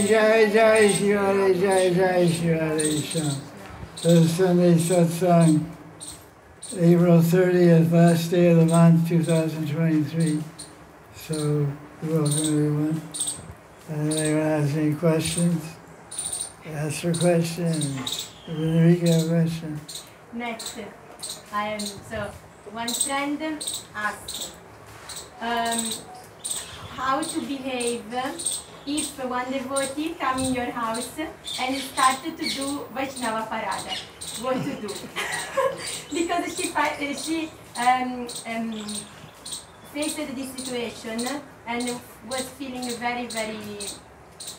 Jaya Jaya Sri Radhe, Jaya Jaya Sri Radhe. So Sunday Satsang, April 30th, last day of the month, 2023. So, welcome everyone. Anyone has any questions? Ask for questions. Enrique, have a question? Next, so one friend asked how to behave if one devotee come in your house and started to do Vaishnava Parada. What to do? Because she faced this situation and was feeling very, very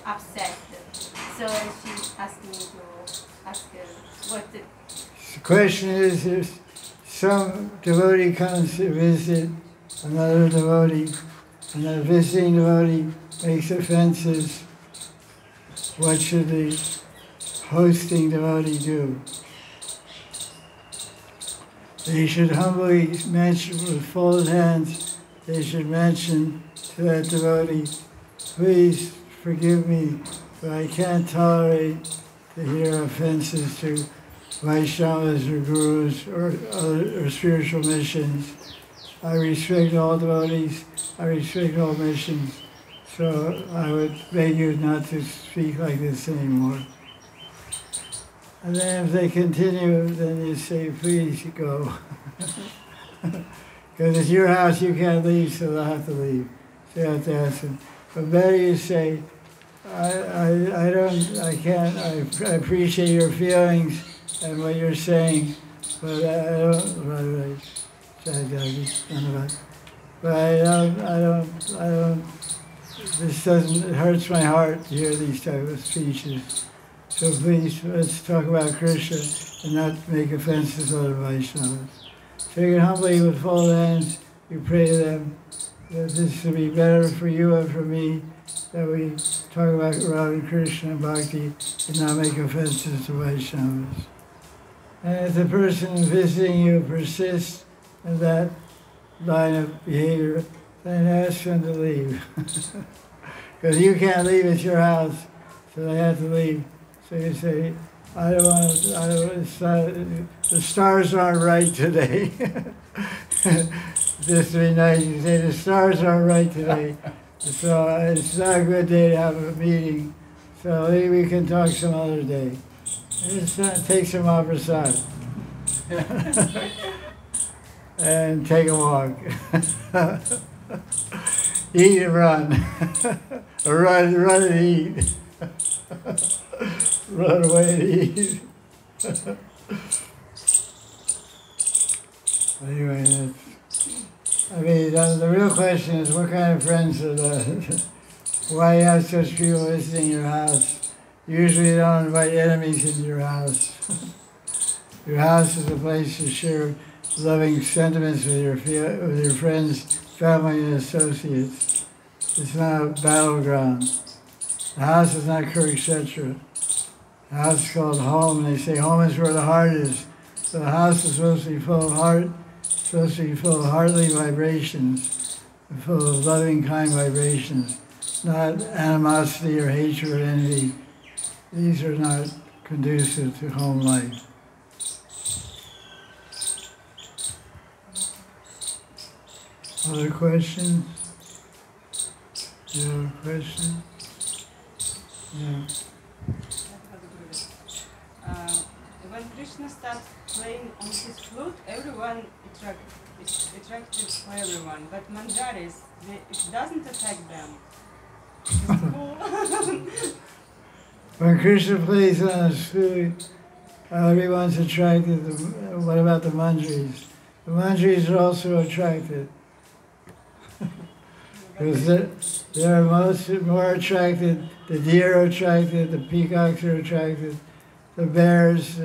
upset. So she asked me to ask her what to do. The question is, if some devotee comes to visit another devotee, and the visiting devotee makes offenses, what should the hosting devotee do? They should humbly mention with folded hands, they should mention to that devotee, please forgive me, but I can't tolerate to hear offenses to Vaishnavas or Gurus or spiritual missions. I respect all devotees, I respect all missions, so I would beg you not to speak like this anymore. And then if they continue, then you say, please go. Because it's your house, you can't leave, so they'll have to leave. So you have to ask them. But better you say, I appreciate your feelings and what you're saying, but I don't, it hurts my heart to hear these type of speeches. So please, let's talk about Krishna and not make offenses to other Vaishnavas. So you can humbly, with folded hands, you pray to them that this will be better for you and for me, that we talk about Radha Krishna and Bhakti and not make offenses to Vaishnavas. And if the person visiting you persists in that line of behavior, then ask them to leave. Because you can't leave, it's your house, so they have to leave. So you say, the stars aren't right today. Just to be nice, you say, the stars aren't right today. So it's not a good day to have a meeting. So maybe we can talk some other day. And take some opposite. And take a walk. Eat and run. Or run and eat. Run away and eat. Anyway, the real question is, what kind of friends are those? Why you have such people visiting your house? Usually you don't invite enemies into your house. Your house is a place to share loving sentiments with your friends, family, and associates. It's not a battleground. The house is not Kurukshetra. The house is called home, and they say home is where the heart is. So the house is supposed to be full of heart, supposed to be full of heartly vibrations, full of loving, kind vibrations, not animosity or hatred or envy. These are not conducive to home life. Other questions? You have a question? Yeah. When Krishna starts playing on his flute, everyone is attracted for everyone. But manjaris, it doesn't attack them. It's cool. When Krishna plays on his flute, everyone's attracted. What about the manjaris? The manjaris are also attracted. Because they're more attracted, the deer are attracted, the peacocks are attracted, the bears,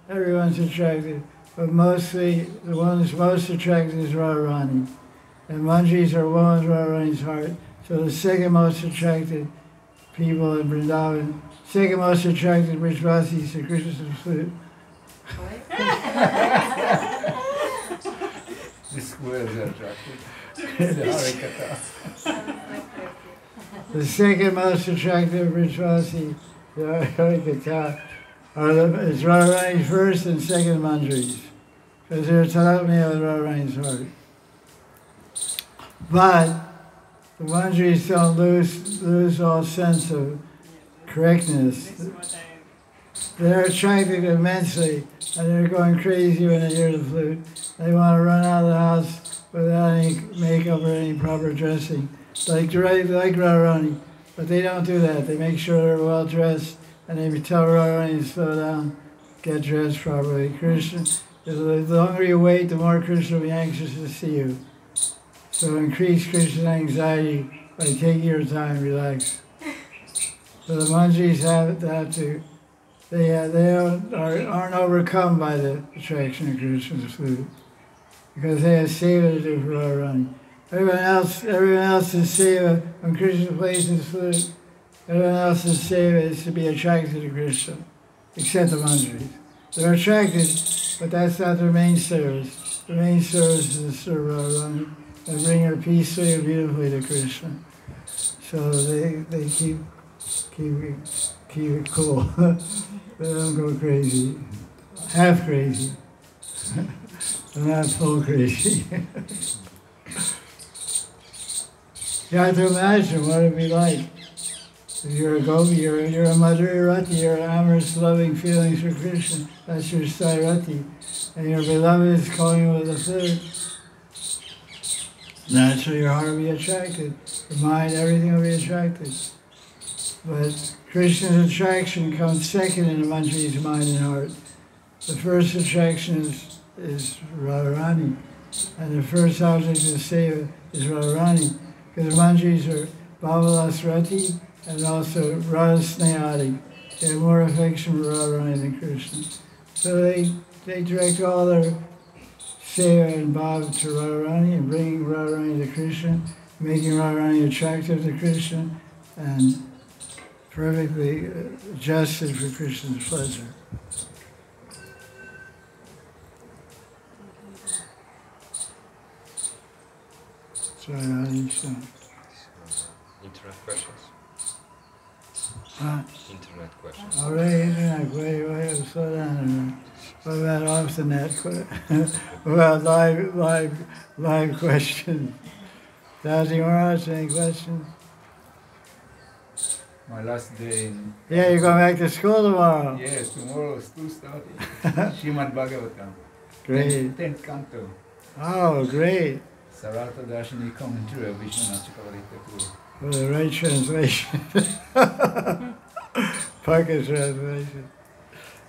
everyone's attracted. But mostly, the one that's most attracted is Radharani. And manjaris are one of Radharani's heart. So the second most attracted people in Vrindavan, second most attracted Brijvasis to Krishna's flute. The squares are attracted. The Hari Katha. The second most attractive rituality, the Hari Katha, is Radharani's first and second manjaris, because they're totally of Radharani's heart. But the manjaris don't lose all sense of correctness. They're attracted immensely, and they're going crazy when they hear the flute. They want to run out of the house without any makeup or any proper dressing, like Radharani. But they don't do that. They make sure they're well dressed, and they tell Radharani to slow down, get dressed properly. Krishna, the longer you wait, the more Krishna will be anxious to see you. So increase Krishna's anxiety by taking your time, relax. So the manjaris have to. They aren't overcome by the attraction of Krishna's flute, because they have seva to do for Radharani. Everyone else is seva. When Krishna plays his flute, everyone else's seva is to be attracted to Krishna, except the manjaris. They're attracted, but that's not their main service. The main service is to serve Radharani and bring her peacefully and beautifully to Krishna. So they keep it cool. They don't go crazy. Half crazy. They're not full crazy. You have to imagine what it'd be like. If you're a gopi, you're a Madhuri Rati, you're amorous, loving feelings for Krishna. That's your Sairati. And your beloved is calling you with a flute. Naturally, your heart will be attracted. Your mind, everything will be attracted. But Krishna's attraction comes second in the manjari's mind and heart. The first attraction is Radharani. And the first object of seva is Radharani. Because manjaris are Bhavalasrati and also Radha-snehati. They have more affection for Radharani than Krishna. So they direct all their seva and bhav to Radharani and bringing Radharani to Krishna, making Radharani attractive to Krishna, and perfectly adjusted for Krishna's pleasure. Sorry, internet questions? Huh? Internet questions. All right, internet, wait, slow down a minute. What about off the net? What about live questions? Dazi Maharaj, any questions? My last day. Yeah, you're going back to school tomorrow. Yes, tomorrow school starting. Srimad Bhagavatam. Great. 10th canto. Oh, great. Sarata Darshini commentary of Vishwanath Chakravarti. For the right translation. Pocket translation.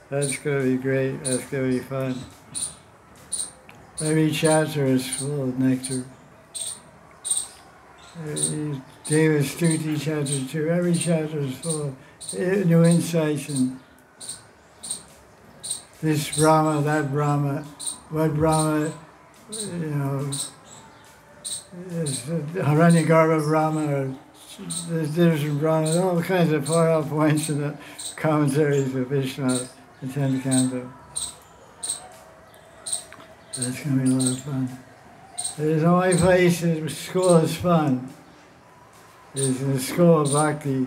That's going to be great. That's going to be fun. Every chapter is full of nectar. David Stuti chapter 2. Every chapter is full of new insights and this Brahma, that Brahma, what Brahma, Hiranyagarbha Brahma, or the different Brahma, all kinds of far-off points in the commentaries of Vishnu in 10th canto. That's going to be a lot of fun. There's only place in school is fun. Is in the school of bhakti.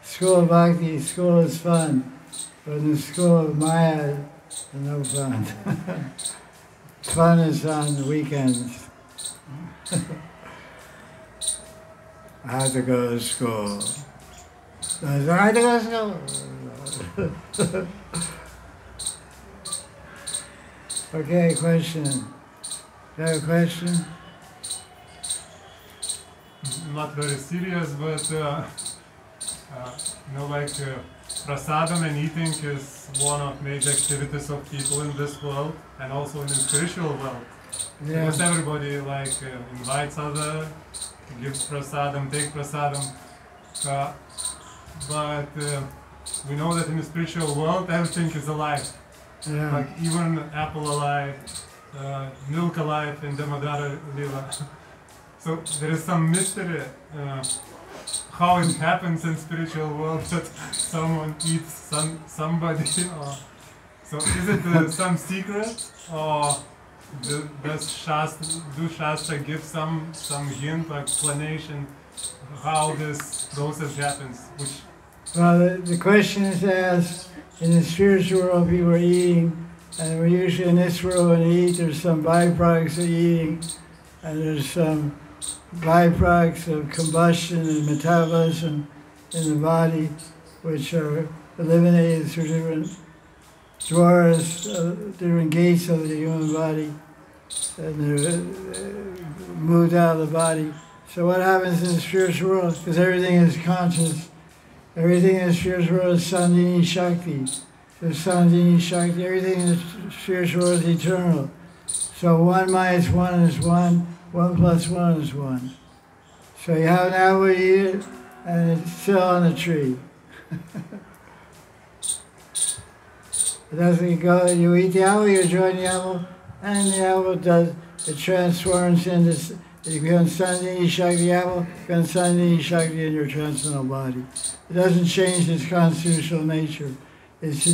School of bhakti, school is fun. But in the school of Maya, no fun. Fun is on the weekends. I have to go to school. I have to go to school. Okay, question. You have a question? Not very serious, but prasadam and eating is one of major activities of people in this world and also in the spiritual world. Yeah. Because everybody invites other, gives prasadam, take prasadam, but we know that in the spiritual world everything is alive. Yeah. Like even apple alive, milk alive in Damodara Lila. So there is some mystery how it happens in spiritual world that someone eats somebody. So is it some secret, or does Shastra give some hint or explanation how this process happens, which Well, the question is asked, in the spiritual world people are eating, and we're usually in this world when we eat, there's some byproducts of eating, and there's some byproducts of combustion and metabolism in the body, which are eliminated through different doors, different gates of the human body, and they're moved out of the body. So what happens in the spiritual world, because everything is conscious, everything in the spiritual world is Sandhini Shakti. So Sandhini Shakti, everything in the spiritual world is eternal. So 1 minus 1 is 1, 1 plus 1 is 1. So you have an apple, you eat it, and it's still on the tree. It doesn't go, you eat the apple, you enjoy the apple, and the apple does, it transforms into, it becomes Sandhini Shakti apple, becomes Sandhini Shakti in your transcendental body. It doesn't change its constitutional nature. It's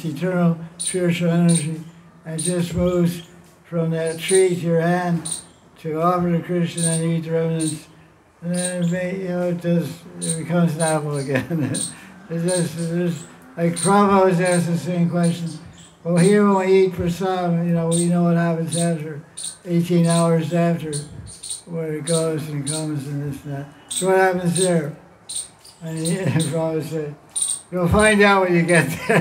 eternal spiritual energy, and it just moves from that tree to your hand to offer to Krishna and eat the remnants. And then it becomes an apple again. Like Prabhupada was asked the same question. Well, here when we eat prasad, we know what happens after, 18 hours after, where it goes and comes and this and that. So what happens there? And Prabhupada said, you'll find out when you get there.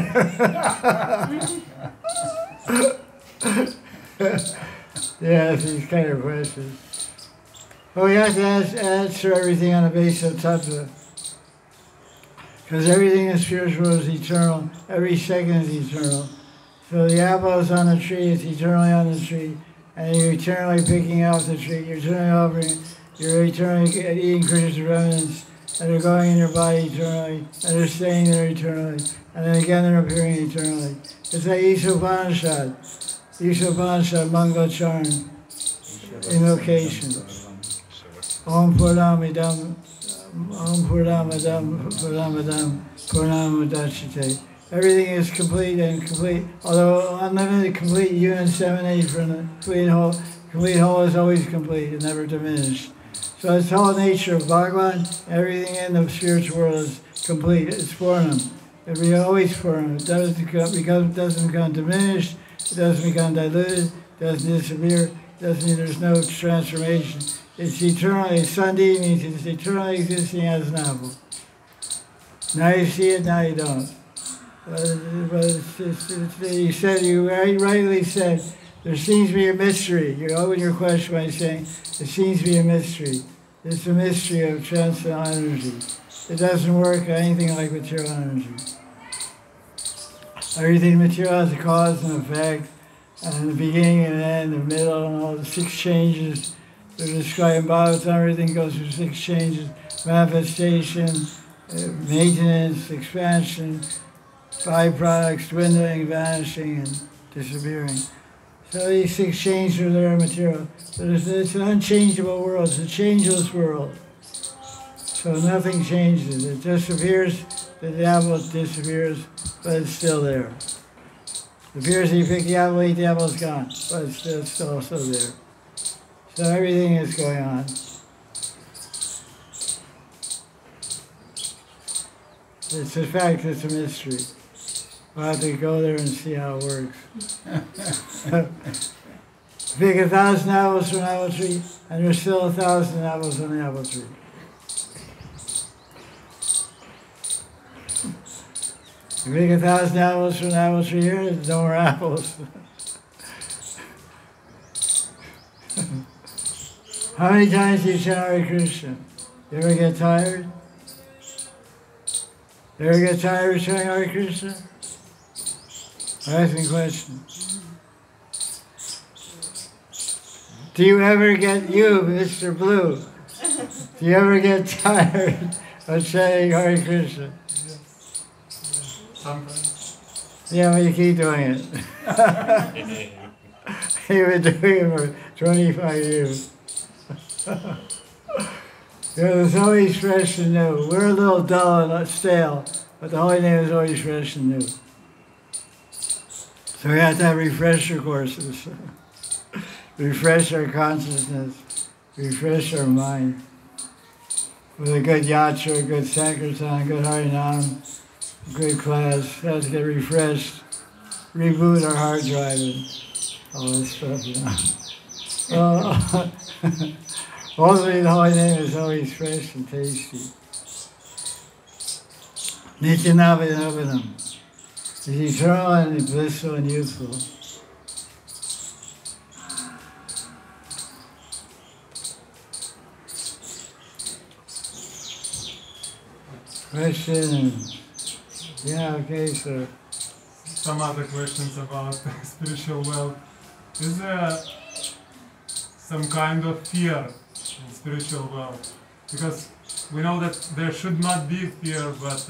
Yes, these kind of questions. But we have to answer everything on the basis of tattva. Because everything in spiritual is eternal. Every second is eternal. So the apple is on the tree, it's eternally on the tree. And you're eternally picking off the tree. You're eternally offering, you're eternally eating Krishna's remnants. And they're going in your body eternally. And they're staying there eternally. And then again they're appearing eternally. It's like Ishopanishad. Ishopanishad, Mangala Charan. Invocation. Om Purnamidam, Om Purnamadam, Purnamadam, Purnamadachite. Everything is complete and complete. Although unlimited, complete, unit from the complete whole is always complete and never diminished. So it's the whole nature of Bhagavan. Everything in the spiritual world is complete. It's Purnam. It will always Purnam. It doesn't become diminished. It doesn't become diluted. It doesn't disappear. There's no transformation. It's eternally, Sandhi means it's eternally existing as an apple. Now you see it, now you don't. But you rightly said, there seems to be a mystery. You open your question by saying, there seems to be a mystery. It's a mystery of transcendental energy. It doesn't work anything like material energy. Everything material has a cause and effect, and the beginning and end, the middle, and all the 6 changes. They're describing Bhagavatam, everything goes through 6 changes: manifestation, maintenance, expansion, byproducts, dwindling, vanishing, and disappearing. So these 6 changes are there in material. But it's an unchangeable world, it's a changeless world. So nothing changes. It disappears, the apple disappears, but it's still there. It appears that you pick the apple, eat the apple's gone, but it's still also there. So everything is going on. It's a fact, it's a mystery. We'll have to go there and see how it works. Pick 1,000 apples from an apple tree, and there's still 1,000 apples on the apple tree. You pick 1,000 apples from an apple tree here, there's no more apples. How many times do you chant Hare Krishna? You ever get tired? You ever get tired of chanting Hare Krishna? I'm asking a question. Do you ever get, Mr. Blue, do you ever get tired of chanting Hare Krishna? sometimes. Yeah, but you keep doing it. You've been doing it for 25 years. It's always fresh and new. We're a little dull and stale, but the Holy Name is always fresh and new. So we have to have refresher courses. Refresh our consciousness, refresh our mind. with a good yatra, a good sankirtan, good harinam, good class, has to get refreshed, reboot our hard drive and all this stuff, you know. Well, ultimately the holy name is always fresh and tasty. Nityanavinavanam is eternal and blissful and youthful. Question and yeah, okay, so some other questions about spiritual wealth. Is there some kind of fear in spiritual wealth? Because we know that there should not be fear, but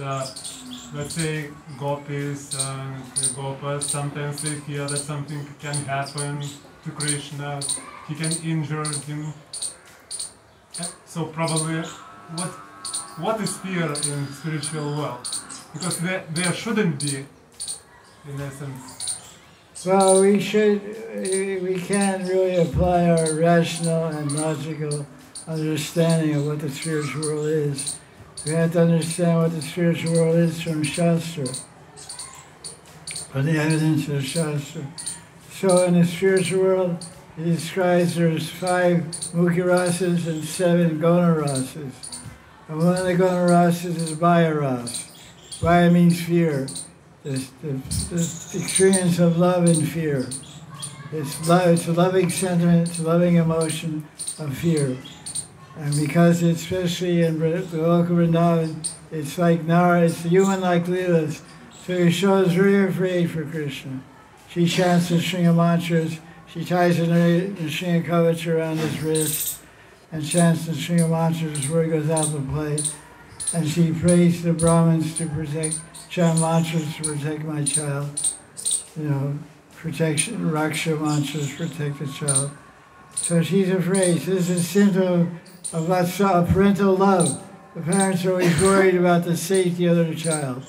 let's say gopis and gopas, sometimes they fear that something can happen to Krishna, he can injure him. So probably, what is fear in spiritual wealth? Because there shouldn't be, in essence. well, we can't really apply our rational and logical understanding of what the spiritual world is. We have to understand what the spiritual world is from Shastra, from the evidence of Shastra. So in the spiritual world, it describes there's 5 mukha rasas and 7 guna rasas. And one of the guna rasas is Bhaya ras. Bhaya means fear. The experience of love and fear. It's a loving sentiment, it's a loving emotion of fear. And because it's especially in Goloka Vrindavan, it's like Nara, it's human-like Leelas. So Yashoda is very afraid for Krishna. She chants the Shringa mantras, she ties the Shringa kavach around his wrist, and chants the Shringa mantras before he goes out to play. And she prays the Brahmins to chant mantras to protect my child. You know, protection, Raksha mantras protect the child. So she's afraid. So this is a symptom of parental love. The parents are always worried about the safety of their child.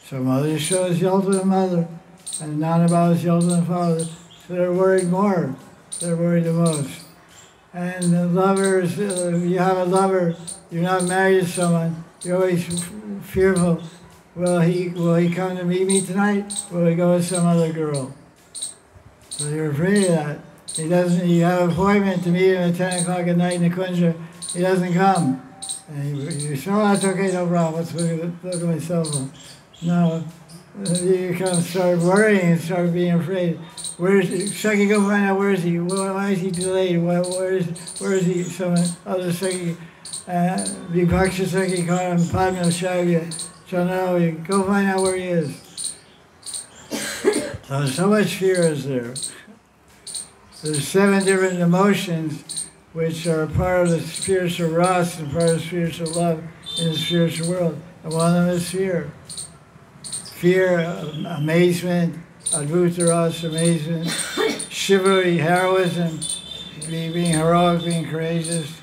So Mother Yashoda is the ultimate mother, and Nanda is the ultimate father. So they're worried more. They're worried the most. And the lovers, you have a lover, you're not married to someone, you're always fearful. Will he come to meet me tonight? Will he go with some other girl? So you're afraid of that. You have an appointment to meet him at 10 o'clock at night in the Kunja. He doesn't come. And you say, oh, that's okay, no problem. Let's look at my cell phone. No. You kind of start worrying and start being afraid. Where is he? Saki, go find out where is he? Why is he delayed? Where is he? Some other Saki, Vibhaksha Saki called him Padma Shavya. So no, you go find out where he is. So much fear is there. There's 7 different emotions which are part of the spiritual rasa and part of spiritual love in the spiritual world. And one of them is fear. Fear, amazement, advuta rasa, amazement, chivalry, heroism, being heroic, being courageous.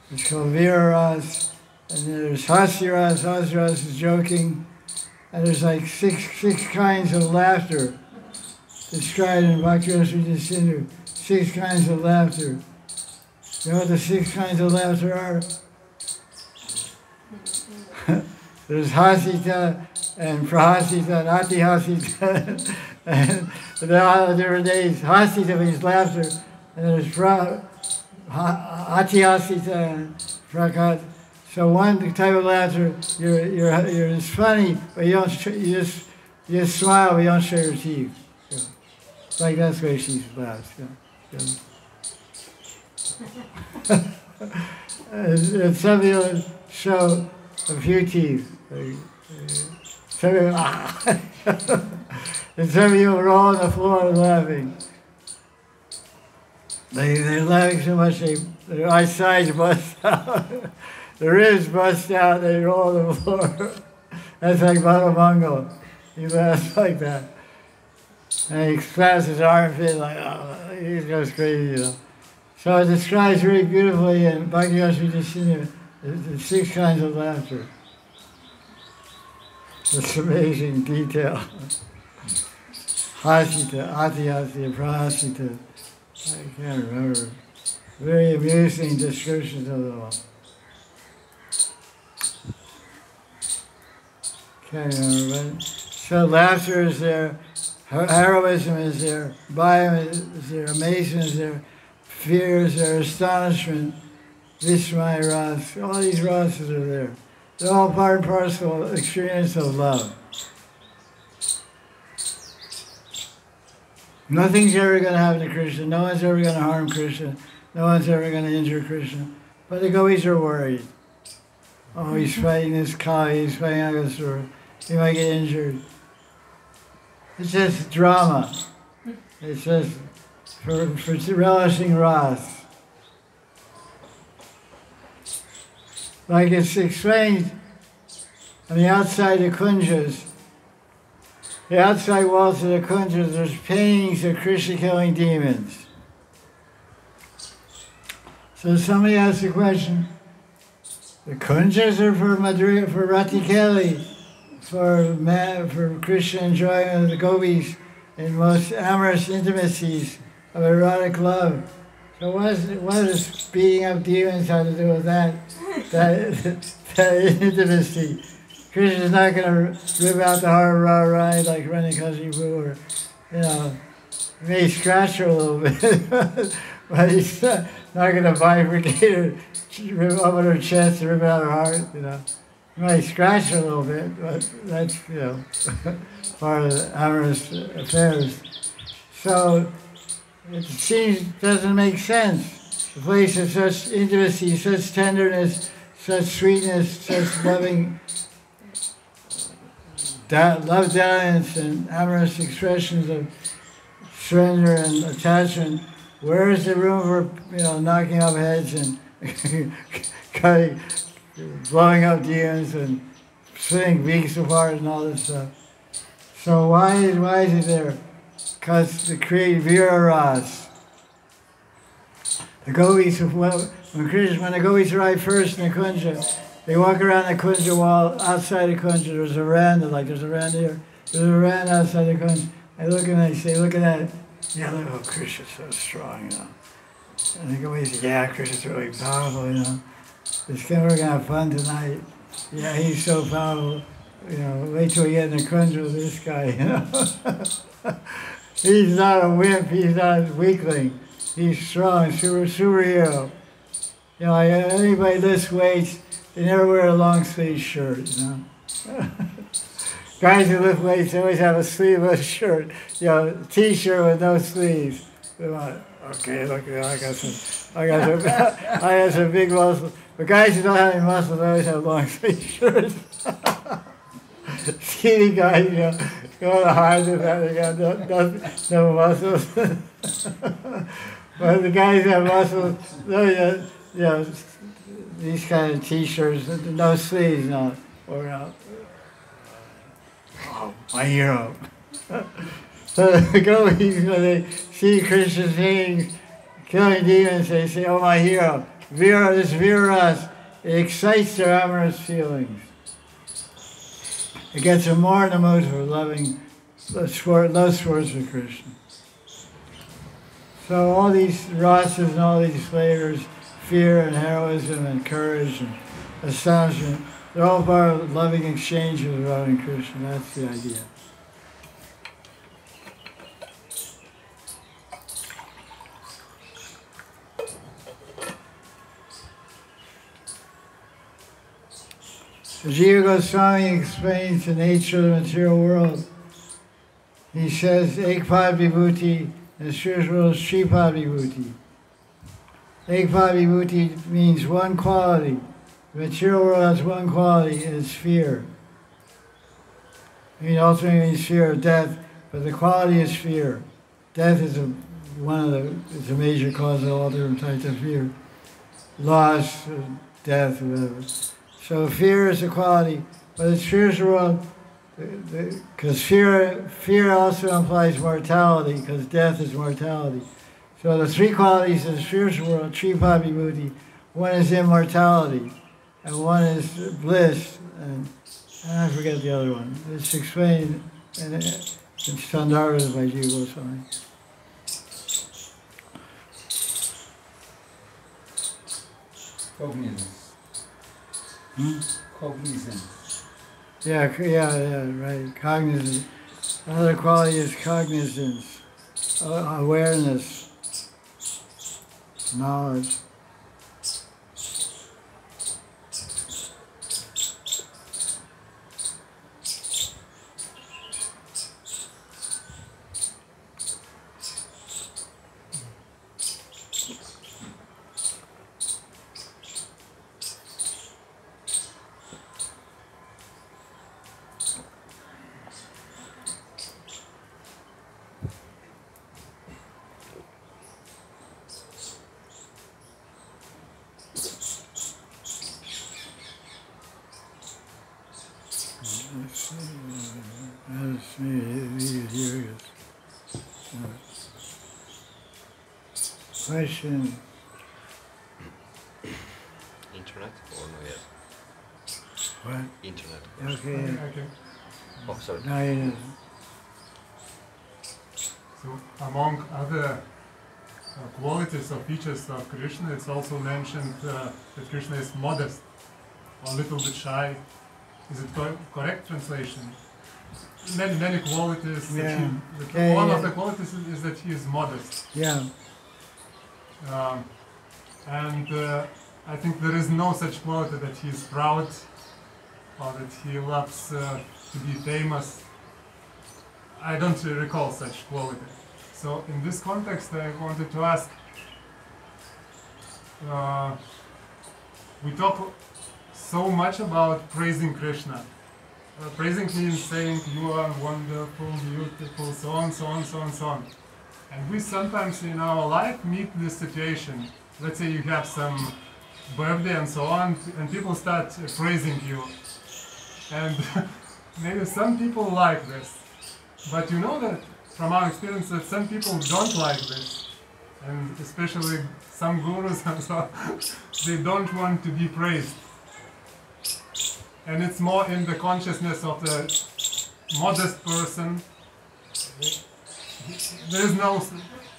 It's called vira rasa. And there's hasya rasa. Hasya rasa is joking. And there's like six kinds of laughter described in Bhakti Rasa Sindhu. 6 kinds of laughter. You know what the 6 kinds of laughter are? There's hasita and prahasita and atihasita. And there are all the different days. Hasita means laughter. And there's atihasita and prakat. So one type of laughter, you're it's funny, but you just smile, but you don't show your teeth. So, like that's the way she laughs. And some of you show a few teeth. Some of you, and some of you roll on the floor laughing. They're laughing so much their eyesides bust out. The ribs bust out, they roll on the floor. That's like Baba Mango. He laughs like that. And he claps his armpit like, oh, he goes crazy, you know. So it describes very beautifully in Bhakti Rasa Sindhu the 6 kinds of laughter. It's amazing detail. Hasita, atihasita, prahasita. I can't remember. Very amusing descriptions of them all. can't remember, but so laughter is there, heroism is there, bhayam is there, amazement is there, fear is there, astonishment, vismaya ras, all these rasas are there. They're all part and parcel of experience of love. Nothing's ever going to happen to Krishna. No one's ever going to harm Krishna. No one's ever going to injure Krishna. But the gopis are worried. Oh, he's fighting this Kali, he's fighting Agasura. He might get injured. It's just drama. It's just for relishing wrath. Like it's explained on the outside of Kunjas, the outside walls of the Kunjas, there's paintings of Krishna killing demons. So somebody asked the question, the Kunjas are for Madhurya, for Ratikeli, for Krishna enjoyment of the gopis in most amorous intimacies of erotic love. So what does beating up demons have to do with that intimacy? Krishna's not going to rip out the heart ride like running Kashipu, or, he may scratch her a little bit, but he's not going to bifurcate her, rip open her chest and rip out her heart, He might scratch her a little bit, but that's, part of the amorous affairs. So it seems doesn't make sense. The place of such intimacy, such tenderness, such sweetness, such loving, love dalliance and amorous expressions of surrender and attachment. Where is the room for knocking off heads and blowing up demons and splitting beaks apart and all this stuff? So why is it there? Because to create Vira Ras. The gopis, when the gopis arrive first in the Kunja, they walk around the Kunja wall, outside the Kunja, there's a veranda, like there's a veranda here, there's a veranda outside the Kunja. They look and they say, look at that. Yeah, look, oh, Krishna's so strong, And the gopis say, yeah, Krishna's really powerful, We're going to have fun tonight. Yeah, he's so powerful. Wait till we get in the Kunja with this guy, He's not a wimp, he's not a weakling. He's strong, superhero. Anybody lifts weights, they never wear a long sleeve shirt, Guys who lift weights, they always have a sleeveless shirt, t-shirt with no sleeves. Okay, look, I got some big muscles. But guys who don't have any muscles, they always have long sleeve shirts. Skinny guys, going to hide the fact they got no muscles. But the guys who have muscles, these kind of t-shirts, no sleeves, oh, my hero. So the gopis, when they see Krishna's beings killing demons, they say, oh, my hero. This Viras, it excites their amorous feelings. It gets them more in the mood for loving love sports with Krishna. So all these rasas and all these flavors, fear and heroism and courage and astonishment, they're all part of loving exchanges with Radha and Krishna. That's the idea. Jiva Goswami explains the nature of the material world. He says, Ekpad Vibhuti, and the spiritual world is Shripad Vibhuti. Ekpad Vibhuti means one quality. The material world has one quality, and it's fear. Ultimately means fear of death, but the quality is fear. Death is a major cause of all different types of fear. Loss, death, whatever. So fear is a quality, but the spiritual world, because fear also implies mortality, because death is mortality. So the three qualities of the spiritual world, Shripad Vibhuti, one is immortality, and one is bliss, and I forget the other one. It's explained in Sandarbha by Jiva Goswami. Cognizance. Cognizance. Yeah, right. Cognizance. Another quality is cognizance, awareness, knowledge. Question. Internet or no yet? What? Internet. Okay. Okay. Oh, sorry. No, it isn't. So among other qualities or features of Krishna, it's also mentioned that Krishna is modest, or a little bit shy. Is it correct translation? Many qualities. Yeah. One of the qualities is that he is modest. Yeah. And I think there is no such quality that he is proud or that he loves to be famous. I don't recall such quality. So in this context, I wanted to ask, we talk so much about praising Krishna. Praising means saying you are wonderful, beautiful, so on, so on, so on, so on. And we sometimes in our life meet this situation. Let's say you have some birthday and so on, and people start praising you. And maybe some people like this. But you know that from our experience that some people don't like this. And especially some gurus and so on, they don't want to be praised. And it's more in the consciousness of the modest person. There is no,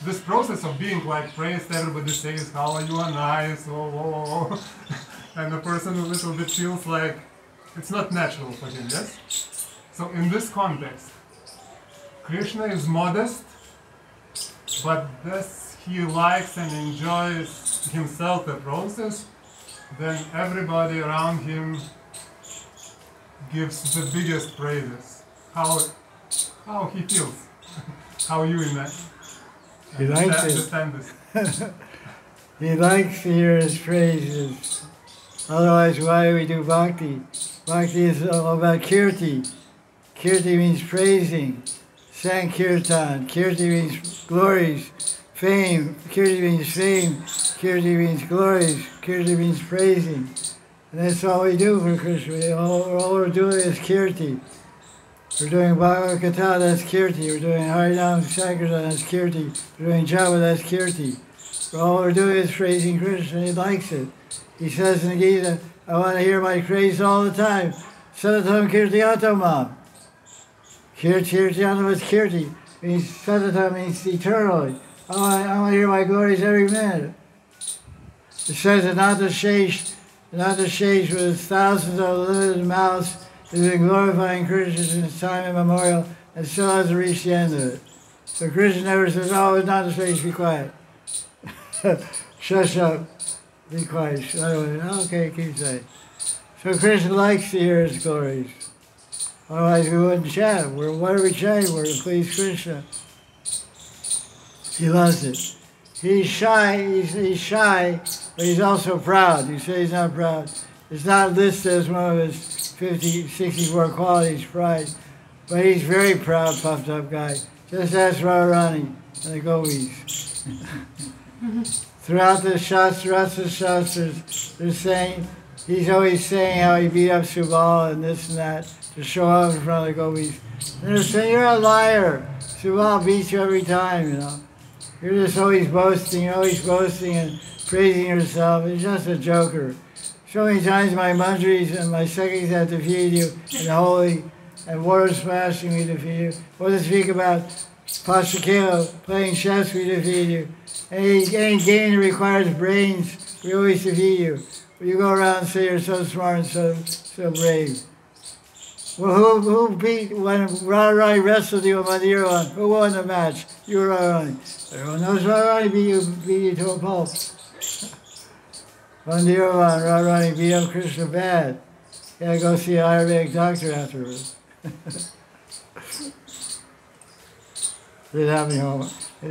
this process of being like praised, everybody says, how are you are nice, oh. And the person a little bit feels like it's not natural for him, yes? So in this context, Krishna is modest, but thus he likes and enjoys himself the process, then everybody around him gives the biggest praises. How he feels. How you imagine? He likes it. Understand this. He likes to hear his praises. Otherwise, why do we do bhakti? Bhakti is all about kirti. Kirti means praising. Sankirtan. Kirti means glories. Fame. Kirti means fame. Kirti means glories. Kirti means praising. And that's all we do for Krishna. All we're doing is kirti. We're doing Bhagavad Katha, that's kirti. We're doing Harinam Sankirtan, that's kirti. We're doing Japa, that's kirti. All we're doing is praising Krishna, and he likes it. He says in the Gita, I want to hear my praise all the time. Sadatam kirtiyatamam. Kirtiyatam is kirti. Means sadatam means eternally. I want to hear my glories every minute. It says Ananta Shesh with thousands of limited mouths has been glorifying Krishna since time immemorial and still hasn't reached the end of it. So Krishna never says, oh, it's not the space, be quiet. Shush up, be quiet. Okay, keep saying. So Krishna likes to hear his glories. Otherwise we wouldn't chant. What are we chanting? We're to please Krishna. He loves it. He's shy, but he's also proud. You say he's not proud. It's not listed as one of his 64 qualities, pride. But he's very proud, puffed up guy. Just ask Radharani and the Gopis. Throughout the Shastras, they're saying, he's always saying how he beat up Subal and this and that to show off in front of the Gopis. And they're saying, you're a liar. Subal beats you every time, you know. You're just always boasting and praising yourself. He's just a joker. So many times my manjaris and my sekhis have defeated you in holy, and water splashing we defeat you. What to speak about Pashakeo, playing chess we defeat you. Any game that requires brains, we always defeat you. But you go around and say you're so smart and so brave. Well, who beat when Radharani wrestled you in Mandiran? Who won the match? You or Radharani? Everyone knows Radharani beat you to a pulp. Mandiran, Radharani beat up Krishna bad. You gotta go see an Ayurvedic doctor afterwards. They didn't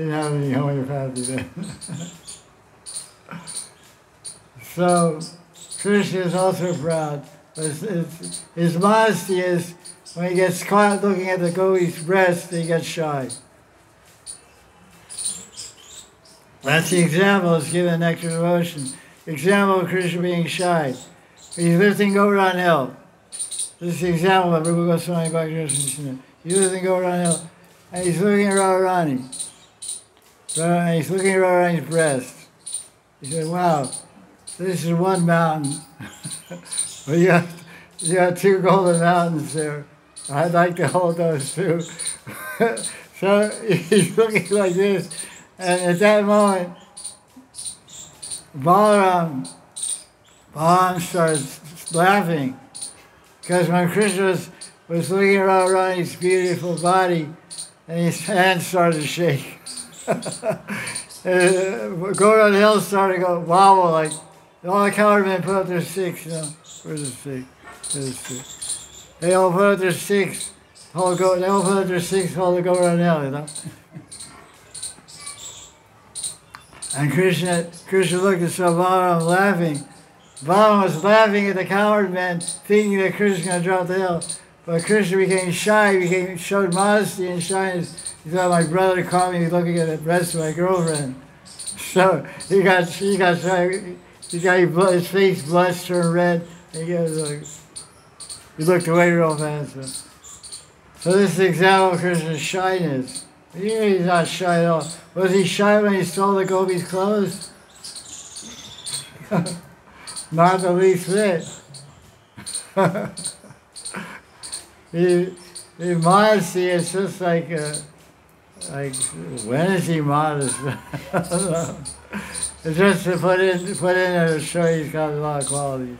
have any homeopathy then. So, Krishna is also proud. His modesty is when he gets caught looking at the Gaudiya's breast, he gets shy. That's the example that's given in Nectar Devotion. Example of Krishna being shy. He's lifting Govardhan Hill. This is the example of Rupa Goswami Bhakti Krishna. He's lifting Govardhan Hill. And he's looking at Radharani. And he's looking at Radharani's breast. He said, wow, this is one mountain. Well, you got two golden mountains there. I'd like to hold those two. So he's looking like this. And at that moment, Balaram starts laughing. Because when Krishna was looking at Radharani's beautiful body, and his hands started to shake. Govardhan Hill started to go wobble like all the coward men put up their sticks, you know. Where's the stick? There's the stick. They all put up their sticks. They all put up their sticks, hold the Govardhan Hill, you know. And Krishna looked at Balaram laughing. Balaram was laughing at the coward men, thinking that Krishna was going to drop the hill. But Krishna became shy, showed modesty and shyness. He thought, my brother caught me looking at the breast of my girlfriend. So he got shy. His face blushed, turned red. And he looked away real fast. So this is an example of Krishna's shyness. Here he's not shy at all. Was he shy when he stole the Gopi's clothes? Not the least bit. The modesty is just like when is he modest? It's just to put in there to show he's got a lot of qualities.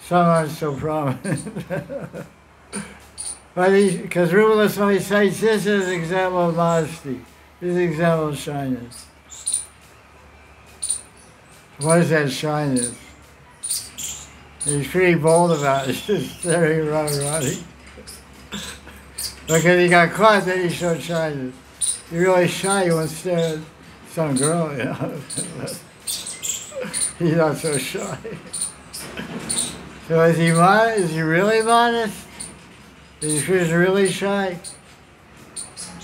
Some aren't so prominent. But because Rupa Goswami cites this as an example of modesty. This is an example of shyness. What is that shyness? He's pretty bold about it. He's just staring around Radharani. Because he got caught, then he showed shyness. You're really shy, you won't stare at some girl, you know. He's not so shy. So is he modest? Is he really modest? Is Krishna really shy?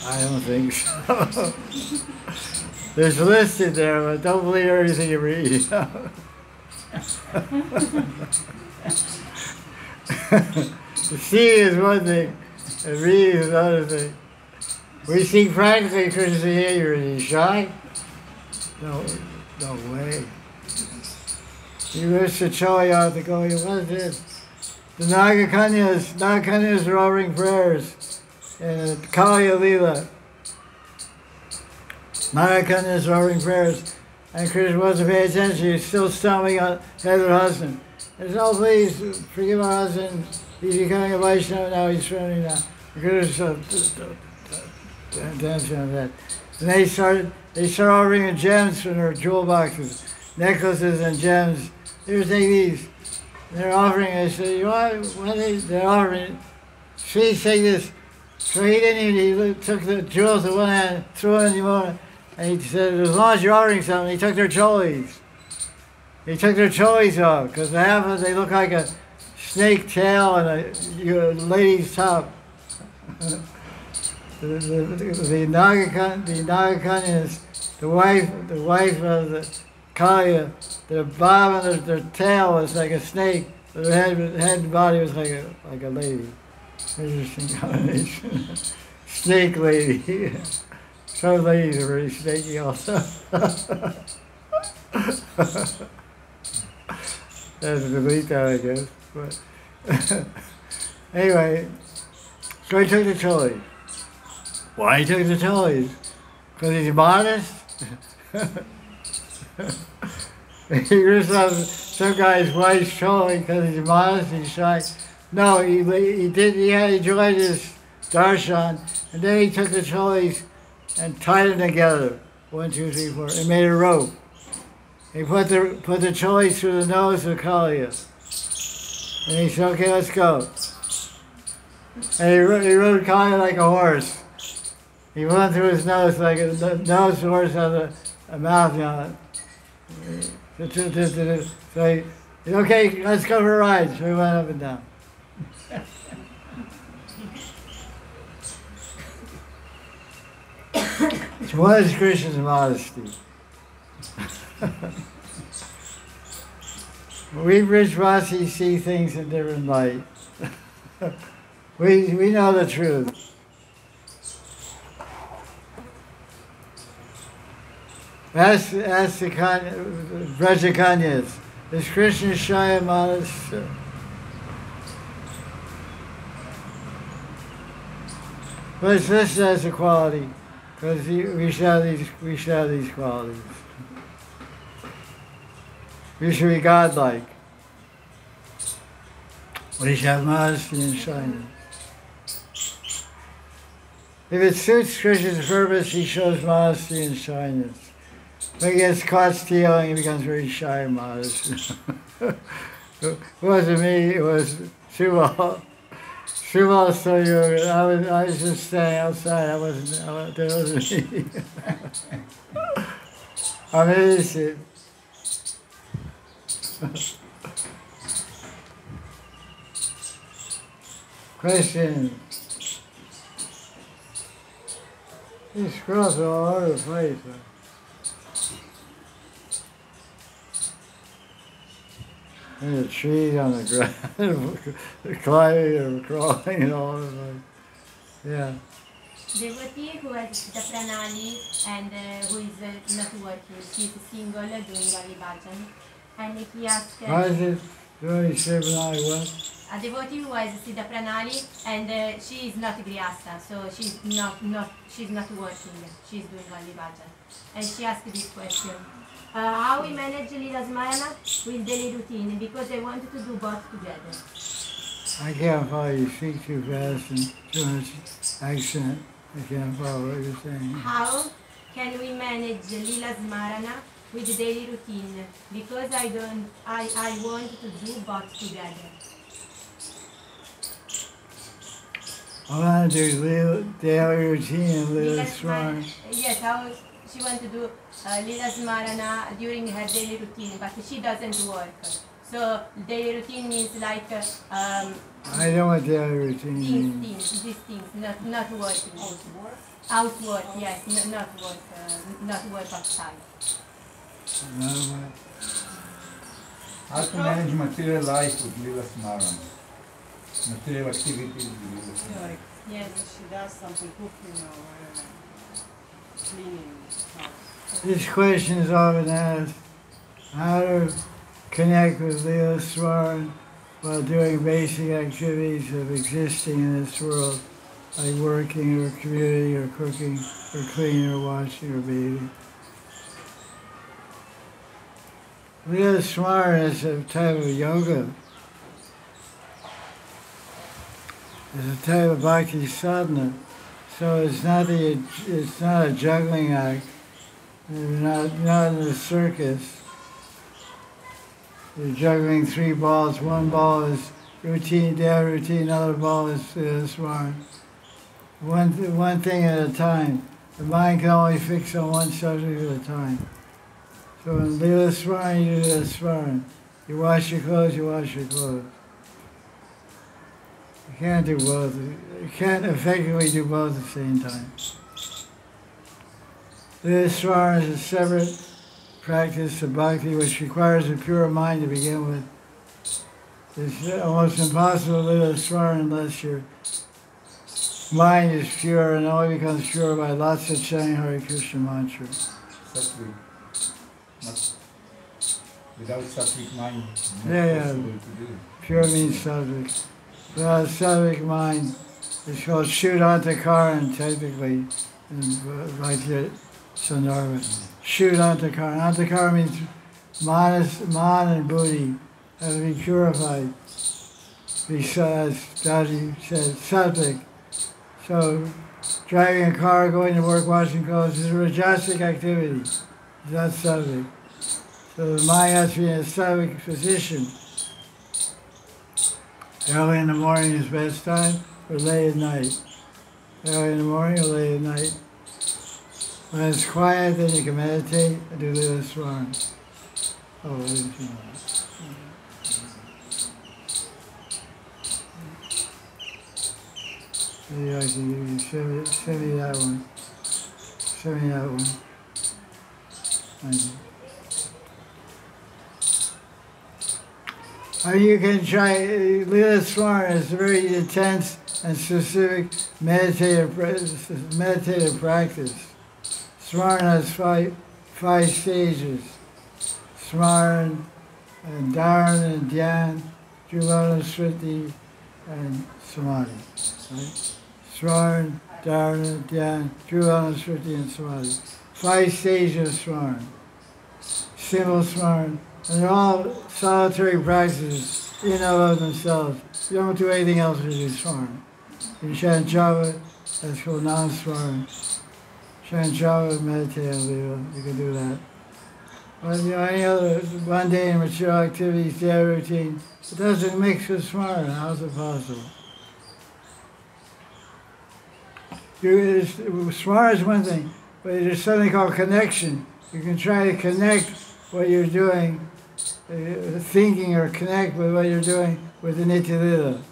I don't think so. There's listed there, but don't believe everything you read. You know? Seeing is one thing, and reading is another thing. We see practically Krishna's behavior. Is he shy? No way. He wished to show you how to go. What is this? The Nagakanyas are offering prayers in Kalya Leela. Nagakanyas are offering prayers, and Krishna wasn't paying attention. He's still stomping on the head of her husband. He said, oh, please, forgive my husband. He's becoming a Vaishnava now. He's friendly now. Krishna dancing on that. And they started offering gems from their jewel boxes, necklaces and gems. Here, take these. They're offering. I said, you want? They're offering. Please take this. So he didn't even. He took the jewels with one hand, threw it in the other, and he said, as long as you're offering something, he took their cholis. He took their cholis off because half of they look like a snake tail and a lady's top. The Nagakanyas, the wife of the Kalya, the bottom of their tail was like a snake, but the head and body was like a lady. Interesting combination. Snake lady. Some ladies are really snaky also. That's a delete that, I guess. But anyway, so he took the cholis. Why he took the cholis? Because he's modest? He rips off some guy's wife's choli because he's modest, he's shy. No, he did. He enjoyed his darshan, and then he took the cholis and tied them together. 1, 2, 3, 4. And made a rope. He put the cholis through the nose of Kaliya. And he said, "Okay, let's go." And he rode Kaliya like a horse. He went through his nose like a nose horse has a mouth on it. So he said, "Okay, let's go for a ride." So we went up and down. So what is Krishna's modesty? We Brijvasis see things in different light. we know the truth. Ask the Brajakanyas. Is Krishna shy and modest? But it's listed as a quality, because we should have these qualities. We should be godlike. We should have modesty and shyness. If it suits Krishna's purpose, he shows modesty and shyness. When he gets caught stealing, he becomes very shy and modest. It wasn't me, it was Subal. Subal saw you. I was just standing outside. That wasn't me. I'm innocent. Question. These squirrels are all over the place. And the trees on the ground, climbing and crawling and all of them. Yeah. Devotee who has the pranali and who is not working, she's single doing Gaudiya Vaisnava. And if he asks... How is it? Doing pranali what? A devotee who has Siddha Pranali and she is not Grihastha, so she's not working, she's doing Gaudiya Vaisnava. And she asked this question. How we manage Lila Smarana with daily routine, because I wanted to do both together. I can't follow you. Speak too fast and too much accent. I can't follow what you're saying. How can we manage Lila Smarana with the daily routine? Because I want to do both together. I want to do daily routine and Lila Smarana. Yes, how she wants to do Lila Smarana during her daily routine, but she doesn't work. So daily routine means like I know what daily routine means. These things, not working. Outward, yes, not work outside. How to manage material life with Lila Smarana? Material activities with Lila Smarana. Yes. She does something cooking or cleaning. This question is often asked, how to connect with Lila Smarana while doing basic activities of existing in this world, like working or commuting or cooking or cleaning or washing or bathing. Lila Smarana is a type of yoga. It's a type of bhakti sadhana. So it's not a juggling act. You're not in a circus. You're juggling 3 balls. One ball is routine, daily routine. Another ball is Smarana. One thing at a time. The mind can only fix on one subject at a time. So in Lila Smarana, you do Lila Smarana. You wash your clothes, you wash your clothes. You can't do both. You can't effectively do both at the same time. Lila Smarana is a separate practice of bhakti which requires a pure mind to begin with. It's almost impossible to Lila Smarana unless your mind is pure, and only becomes pure by lots of chanting Hari Krishna mantra. Sattvic. Without sattvic mind, Yeah. possible to do. Pure means sattvic. Without a sattvic mind, it's called Shuddhantakaran technically, like the Sandarbha. Shuddhantakaran. Antakaran means man and buddhi have to be purified. besides, Daddy said, sattvic. So driving a car, going to work, washing clothes is a rajasic activity. That's sattvic. So the mind has to be in a sattvic position. Early in the morning is best time, or late at night. Early in the morning or late at night. When it's quiet, then you can meditate and do Lila Swaran. Oh, what did you know? Maybe I can give you, send me that one. Send me that one. Thank you. You can try, Lila Swaran is a very intense and specific meditative practice. Swaran has five stages. Smaran and Dharan and Dhyan, Jnana Sriti and Samadhi. Right? Swaran, Dharana, Dhyan, Jnana Sriti and Samadhi. 5 stages of Swaran. Simple Swaran. And they're all solitary practices in and of themselves. You don't do anything else with your Swaran. You chant Java, that's called non-Swaran. Chant Java, meditate on Lila, you can do that. But any other mundane material activities, daily routine, it doesn't mix with Swaran. How's it possible? Swaran is one thing, but there's something called connection. You can try to connect what you're doing, thinking, or connect with what you're doing with the Nitya Lila.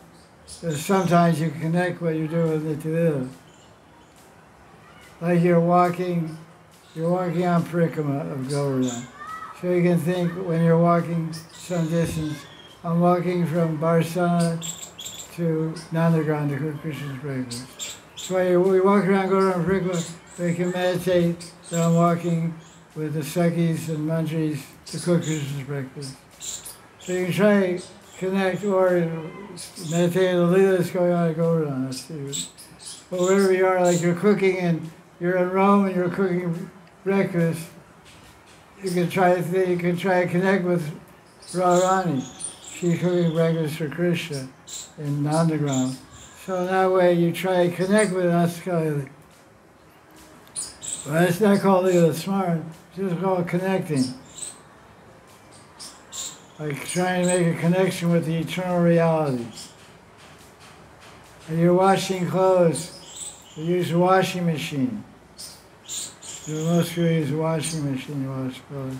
Sometimes you can connect what you're doing with Nitya Lila. Like you're walking on Parikrama of Govardhan. So you can think when you're walking some distance, I'm walking from Barsana to Nandagram to Krishna's breakfast. So we walk around Govardhan Parikrama, we can meditate that I'm walking with the Sakis and Mantris to cook Krishna's breakfast. So you can try to connect or meditate on the Lila that's going on at Govardhan. But wherever you are, like you're cooking and you're in Rome and you're cooking breakfast, you can try to connect with Radharani. She's cooking breakfast for Krishna in Nandagram. So in that way you try to connect with us. But it's not called Lila Smaran, it's just called connecting. Like trying to make a connection with the eternal reality. And you're washing clothes, you use a washing machine. Most people use a washing machine to wash clothes.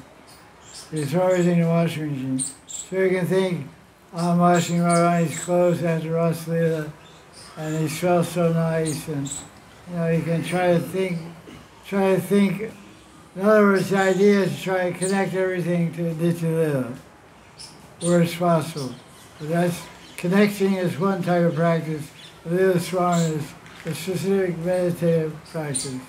You throw everything in the washing machine. So you can think, I'm washing Radharani's clothes after Ras Leela, and they smell so nice, and you can try to think. In other words, the idea is to try to connect everything to Nitya Lila, where it's possible. But that's, connecting is one type of practice. Lila Swaran is a specific meditative practice.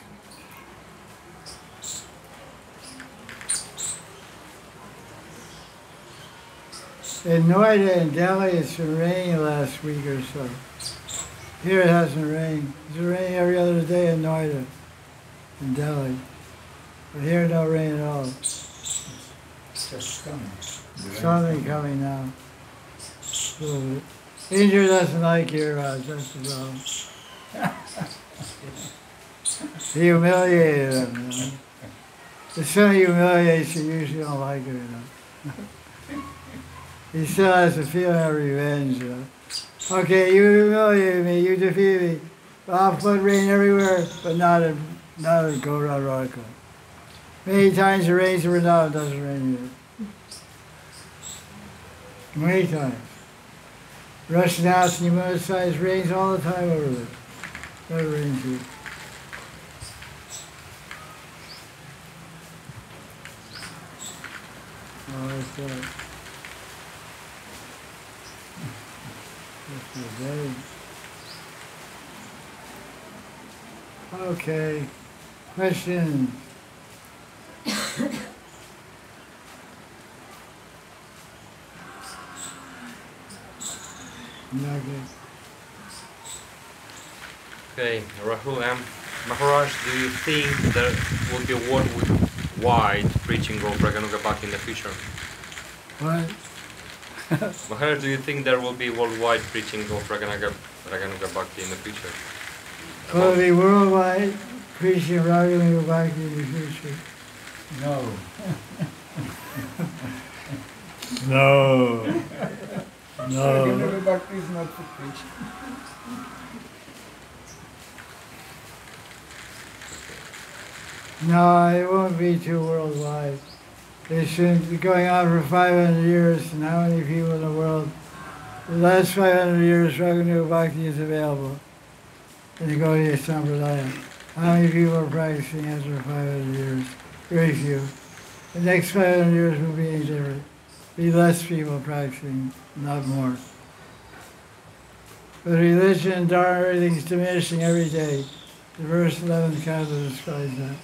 In Noida and Delhi, it's been raining the last week or so. Here it hasn't rained. It's been raining every other day in Noida and Delhi. But here, no rain at all. It's just coming. Something coming now. India doesn't like your that's the problem. He humiliated him. If somebody humiliates you, usually don't like it enough. He still has a feeling of revenge. Okay, you humiliated me, you defeated me. I'll put rain everywhere, but not in Gaudiya. Many times it rains in Vrindavan, it doesn't rain here. Many times. Russian house and Yamuna size rains all the time over there. Never rains here. Oh, that's that. Okay, questions? Okay, Rahul M. Maharaj, do you think there will be a worldwide preaching of Raganuga Bhakti in the future? What? Maharaj, do you think there will be worldwide preaching of Raganuga Bhakti in the future? Will it be worldwide preaching Raganuga Bhakti in the future? No. No. No. Raganuga Bhakti is not for preaching. No, it won't be too worldwide. They should be going on for 500 years, and how many people in the world? The last 500 years, Raganuga Bhakti is available in the Gaudiya Sampradaya. How many people are practicing after 500 years? Very few. The next 500 years will be different. Be less people practicing, not more. But religion and dharma, everything's diminishing every day. The verse 11 canto describes that.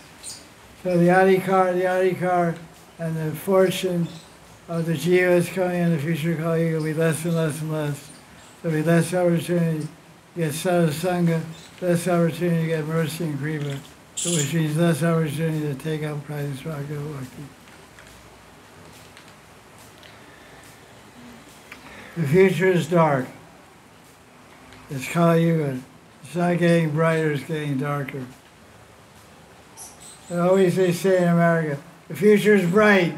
So the adhikar, and the fortune of the jivas coming in the future Kali Yuga will be less and less and less. There'll be less opportunity to get sadhusanga, less opportunity to get mercy and kripa, which means less opportunity to take up practice Raganuga Bhakti. The future is dark. It's Kali Yuga. It's not getting brighter, it's getting darker. And always they say in America, the future is bright.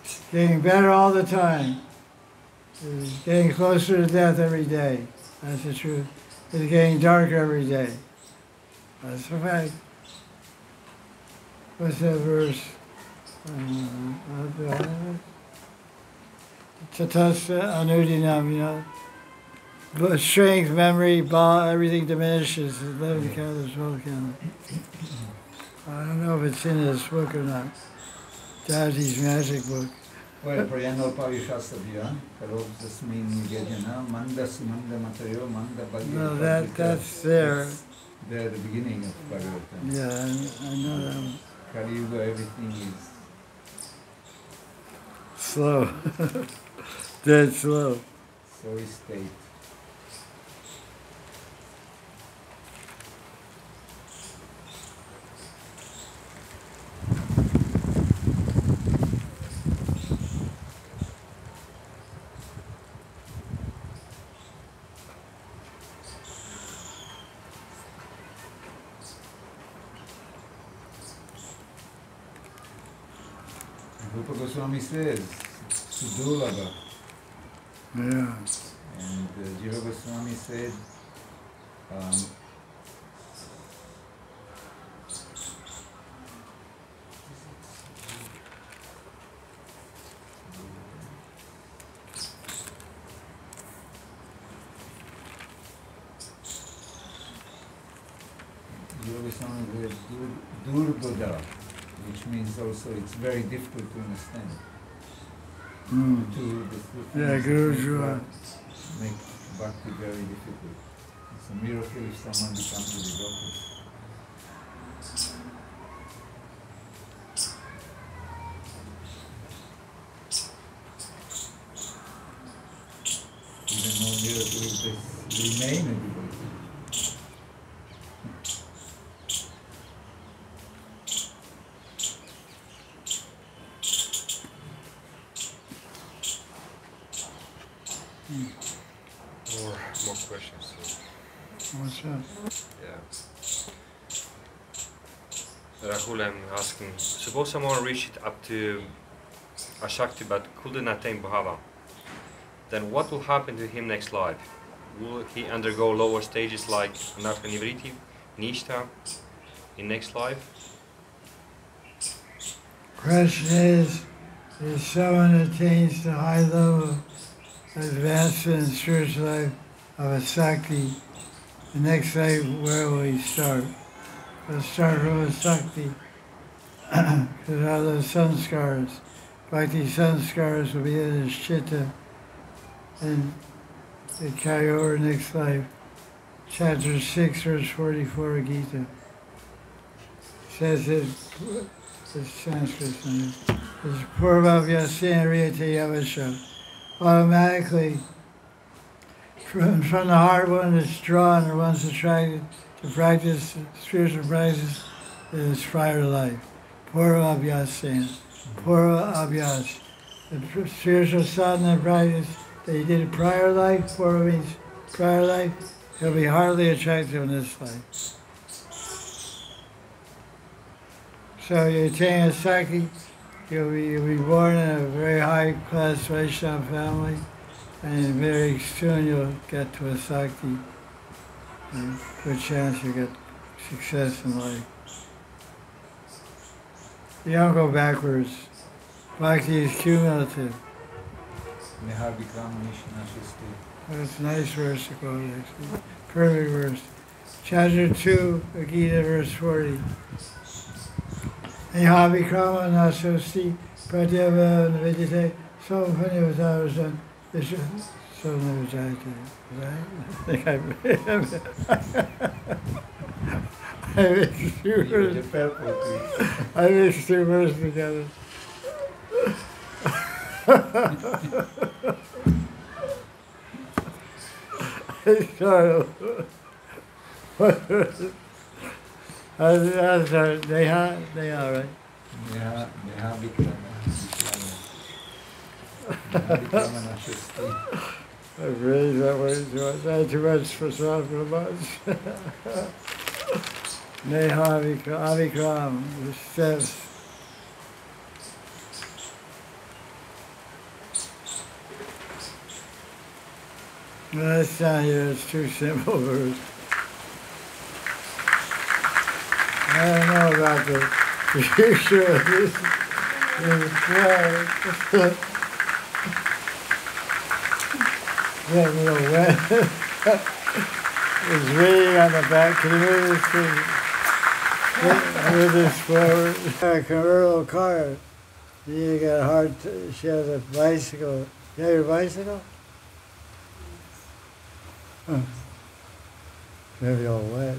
It's getting better all the time. It's getting closer to death every day. That's the truth. It's getting darker every day. That's a fact. What's that verse? Tatasa anudinam, you know. But strength, memory, everything diminishes. 11 cantos, 12 cantos. I don't know if it's in this book or not. Daddy's magic book. Well, Prayanal Parishastabhya, Karov Zasmin Nigajana, Manda Sumanda Matayo, Manda Bhagya. No, that's there. There at the beginning of Bhagavatam. Yeah, I know that one. Kali Yuga, everything is Slow. Dead slow. so is state. Rupa Goswami says, Sudurlabha. Yeah. And Jiva Goswami said, Jiva Goswami said, Durboda, which means also it's very difficult to understand. Yeah, Guru make bhakti very difficult. It's a miracle if someone becomes a devotee. Even more miracle if they remain a devotee. More questions. What's that? Yeah. Rahul, I'm asking, suppose someone reached up to Ashakti but couldn't attain Bhava, then what will happen to him next life? Will he undergo lower stages like Anartha Nivriti, Nishta, in next life? Question is, if someone attains the high level of advancement in spiritual life of a Sakti, the next life, where will he start? He'll start from a Sakti, because all those sanskars, Bhakti sanskars will be in his chitta, and they carry over next life. Chapter 6, verse 44 of Gita. Says it, it's Sanskrit, it's Purva Vyasena Riyate Yavasha. Automatically, from the heart, one is drawn or one's attracted to practice spiritual practice in its prior life. Purva Abhyasena. Purva Abhyas. the spiritual sadhana practice that he did in prior life, Purva means prior life, he'll be hardly attractive in this life. So you attain a Sakhi, you'll be born in a very high class Vaishnava family, and very soon you'll get to a Sakhi. And good chance you'll get success in life. You don't go backwards. Bhakti is cumulative. That's a nice verse to quote, actually. Perfect verse. Chapter 2, Gita, verse 40. Nehavikrama nasosti pratyava navidite so panyavatavarsan so navijayate. Right? I mixed two verses. I mixed two verses together. Sorry. That's right. They are, right? Neha I really that way. Not too much for Swaminatha. Neha Avikram, the steps. No, that's not here. It's too simple verse. I don't know about the future of this. Get a little wet. It's raining on the back. Can you move this forward? A convertible car. You got hard. She has a bicycle. You have your bicycle? Huh. Maybe all wet.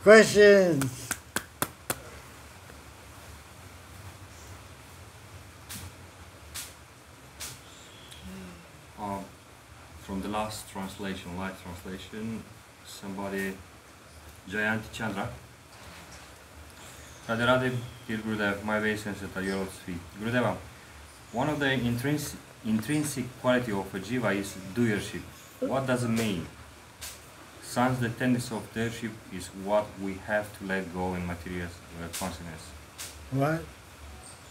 Questions? From the last translation, live translation, somebody, Jayanti Chandra. Radhe Radhe, dear Gurudev, my obeisance at your Lord's feet. Gurudeva, one of the intrinsic quality of a jiva is doership. What does it mean? Since the tendency of doership is what we have to let go in material consciousness. What?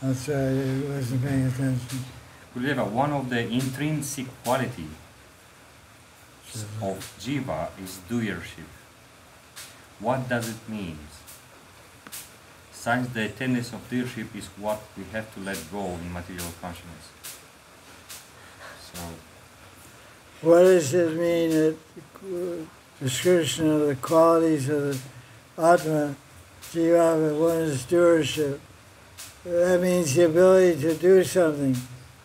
I'm sorry, I wasn't paying attention. Gurudeva, one of the intrinsic quality of jiva is doership. What does it mean? Since the tendency of doership is what we have to let go in material consciousness. So, what does it mean that description of the qualities of the Atma, Jiva, one is doership? That means the ability to do something.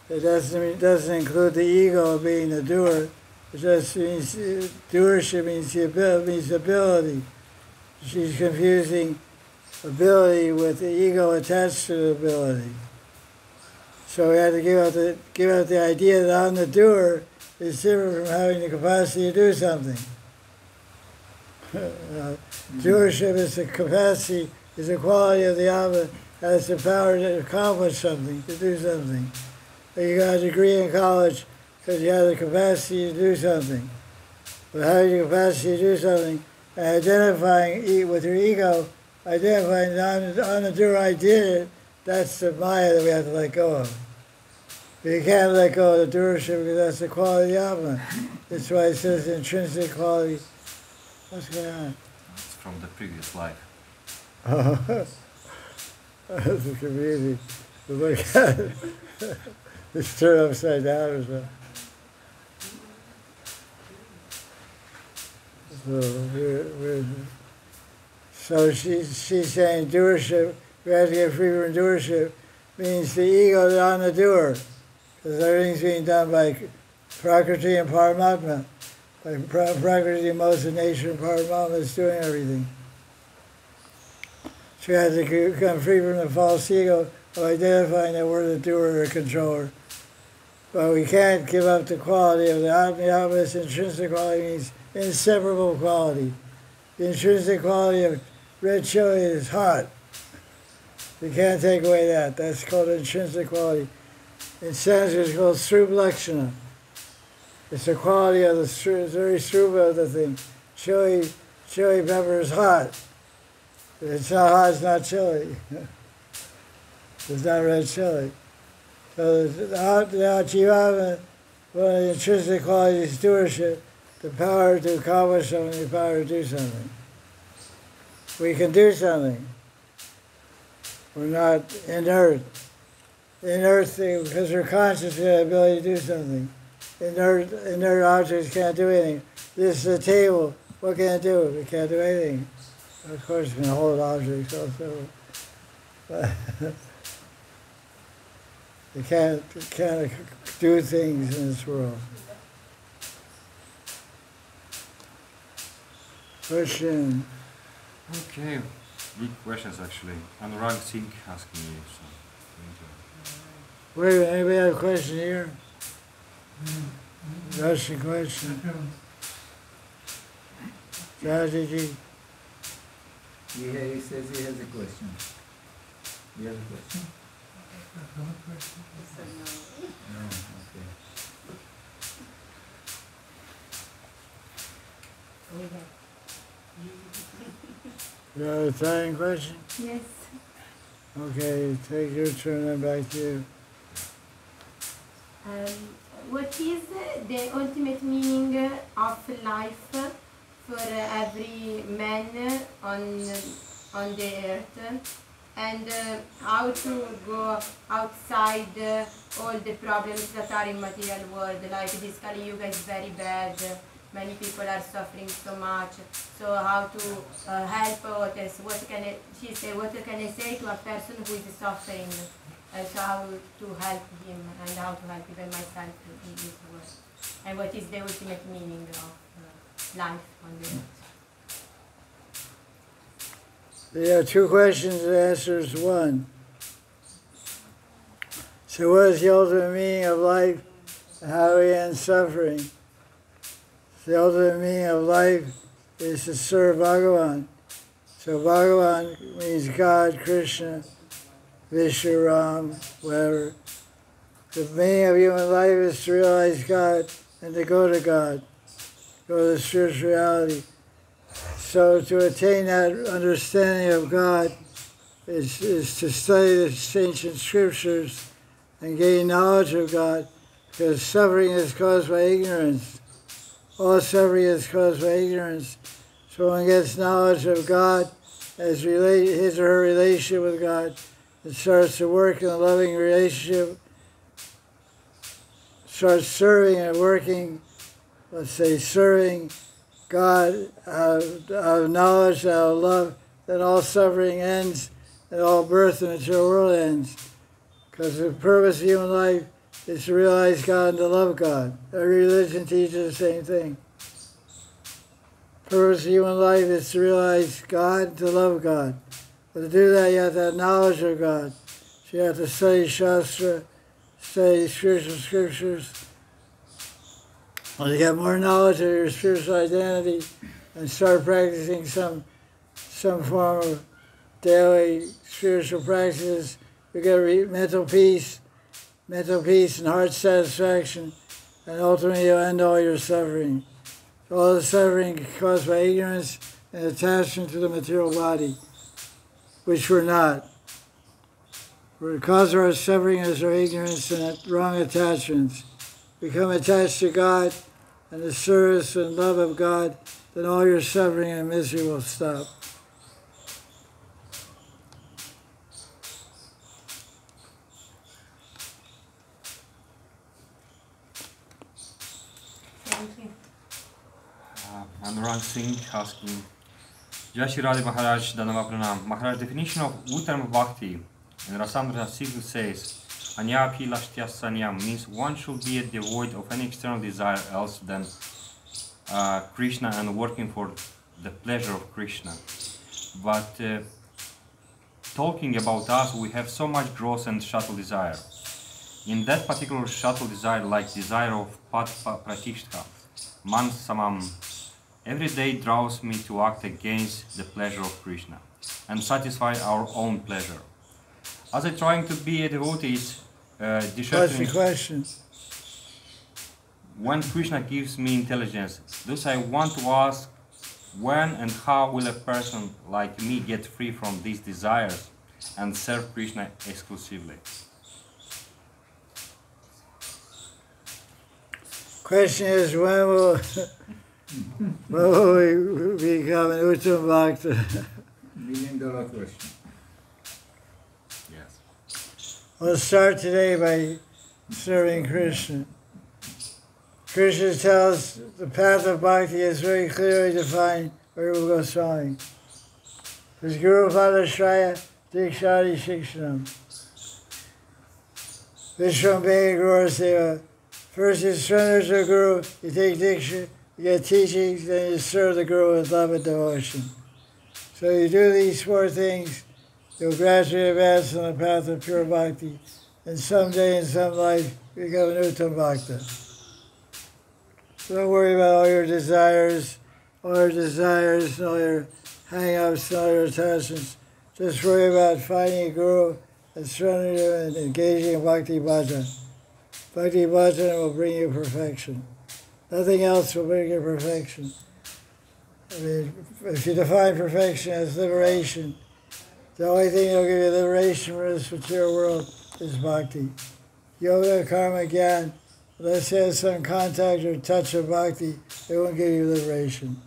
It doesn't include the ego being the doer. It just means doership means ability. She's confusing ability with the ego attached to the ability. So we have to give out the idea that I'm the doer is different from having the capacity to do something. Doership is the capacity, is the quality of the Atma, has the power to accomplish something, to do something. You got a degree in college because you have the capacity to do something. But having the capacity to do something and identifying with your ego, identifying on the doer I did it, that's the Maya that we have to let go of. But you can't let go of the doership because that's the quality of the Atma. That's why it says intrinsic quality. What's going on? it's from the previous life. Oh, that's confusing. Look at it. It's turned upside down or something. So she's saying doership, we have to get free from doership, means the ego is on the doer. Because everything's being done by Prakriti and Paramatma. By Prakriti, most of nature, and Paramatma is doing everything. So we have to become free from the false ego of identifying that we're the doer or controller. But we can't give up the quality of the Atma. The Atma's intrinsic quality means inseparable quality. The intrinsic quality of red chili is hot. You can't take away that. That's called intrinsic quality. In Sanskrit it's called Srup Lakshana. It's the quality of the very srupa of the thing. Chili pepper is hot. If it's not hot, it's not chili. It's not red chili. So the Jivama, one of the intrinsic qualities of stewardship, the power to accomplish something, the power to do something. We can do something. We're not inert. Inert thing, because we're conscious of the ability to do something. Inert objects can't do anything. This is a table. What can it do? It can't do anything. Of course, it can hold objects also. But it can't do things in this world. Question. Okay, big questions actually. Anurag Singh asking you some. Wait a minute, anybody have a question here? Russian question. Jajiji. Yeah, he says he has a question. You have a question? No, okay. You have an Italian question? Yes. Okay, take your turn and back to you. What is the ultimate meaning of life for every man on the earth, and how to go outside all the problems that are in material world? Like this Kali Yuga is very bad. Many people are suffering so much. So how to help others? What can I say to a person who is suffering? So how to help him and how to help even myself in this world? And what is the ultimate meaning of life on the earth? There are two questions and answers one. So what is the ultimate meaning of life and how do we end suffering? The ultimate meaning of life is to serve Bhagavan. So Bhagavan means God, Krishna, Vishnu, Ram, whatever. The meaning of human life is to realize God and to go to God, go to the spiritual reality. So to attain that understanding of God is to study the ancient scriptures and gain knowledge of God, because suffering is caused by ignorance. All suffering is caused by ignorance. So one gets knowledge of God, as his or her relationship with God, and starts to work in a loving relationship, starts serving and working, let's say serving God out of knowledge, out of love, then all suffering ends and all birth in the material world ends. Because the purpose of human life is to realize God and to love God. Every religion teaches the same thing. The purpose of human life is to realize God and to love God. But to do that, you have to have knowledge of God. So you have to study Shastra, study spiritual scriptures. When you get more knowledge of your spiritual identity and start practicing some form of daily spiritual practices, you get mental peace and heart satisfaction, and ultimately you'll end all your suffering. All the suffering caused by ignorance and attachment to the material body, which we're not. The cause of our suffering is our ignorance and wrong attachments. Become attached to God and the service and love of God, then all your suffering and misery will stop. Thank you. Anurag Singh asking, Jaya Shri Radhe Maharaj, Danava Pranam. Maharaj, definition of Uttam Bhakti in Rasamrita Sikh says, Anyapi Lashtya Sanyam means one should be devoid of any external desire else than Krishna and working for the pleasure of Krishna. But talking about us, we have so much gross and subtle desire. In that particular subtle desire, like desire of Pat Pratishtha, Man Samam, every day draws me to act against the pleasure of Krishna and satisfy our own pleasure. As I trying to be a devotee, What's the question? When Krishna gives me intelligence, thus I want to ask, when and how will a person like me get free from these desires and serve Krishna exclusively? Question is, when will we become an Uttam Bhakta? $1 million question. Yes. We'll start today by serving Krishna. Krishna tells the path of bhakti is very clearly defined by Rupa Goswami. His Guru Pada Shraya Dikshadi Shikshanam. Vishwambhaya Guru Seva. First you surrender to the Guru, you take Diksha, you get teachings, then you serve the Guru with love and devotion. So you do these 4 things, you'll gradually advance on the path of pure bhakti, and someday in some life become an Uttam Bhakta. So don't worry about all your desires, and all your hang-ups, and all your attachments. Just worry about finding a Guru and surrendering to him and engaging in Bhakti Bhajan. Bhakti Bhajan will bring you perfection. Nothing else will bring you perfection. I mean, if you define perfection as liberation, the only thing that will give you liberation from this material world is Bhakti. Yoga, Karma, Gyan, unless you have some contact or touch of Bhakti, it won't give you liberation.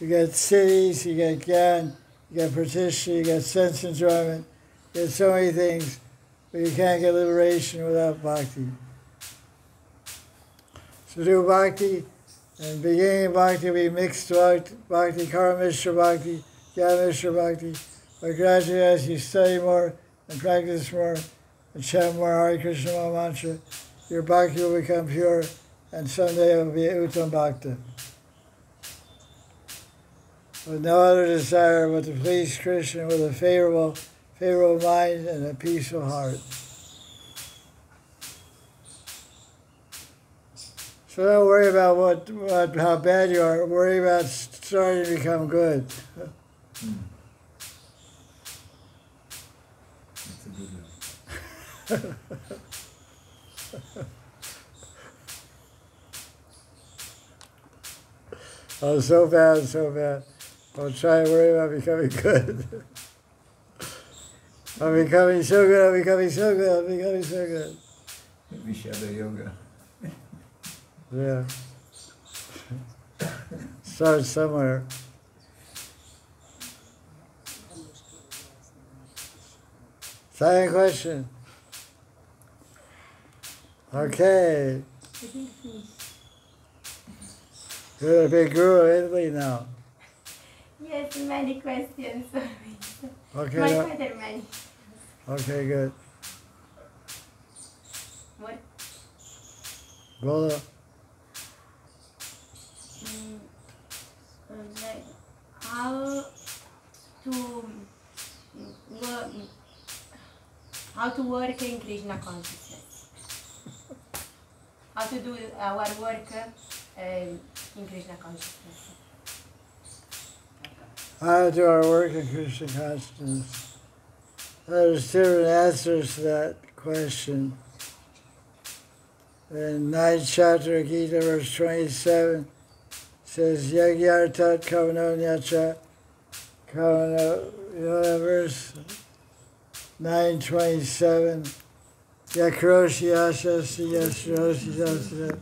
You get cities, you get Gyan, you get Pratishtha, you get sense enjoyment, you get so many things, but you can't get liberation without Bhakti. So do Bhakti, and beginning Bhakti will be mixed Bhakti, Karma Mishra Bhakti, Jnana Mishra Bhakti, but gradually as you study more and practice more and chant more Hari Krishna Maha Mantra, your Bhakti will become pure, and someday it will be Uttam Bhakta. With no other desire but to please Krishna with a favorable mind and a peaceful heart. So don't worry about how bad you are. Worry about starting to become good. That's a good one. Oh, so bad, so bad. Don't try to worry about becoming good. I'm becoming so good, I'm becoming so good, I'm becoming so good. Vishada Yoga. Yeah. Start somewhere. Second question. Okay. You're a big guru in Italy now. Yes, many questions. Okay. My father, many. Okay, good. What? Bola. Like how to work in Krishna consciousness. How to do our work in Krishna consciousness. How to do our work in Krishna consciousness. There's different answers to that question. In 9th chapter of Gita, verse 27, says, Yagyartat Kavano Nyacha Kavano, you know that verse? 9:27. Yakroshi Ashasi Yasroshi Yasra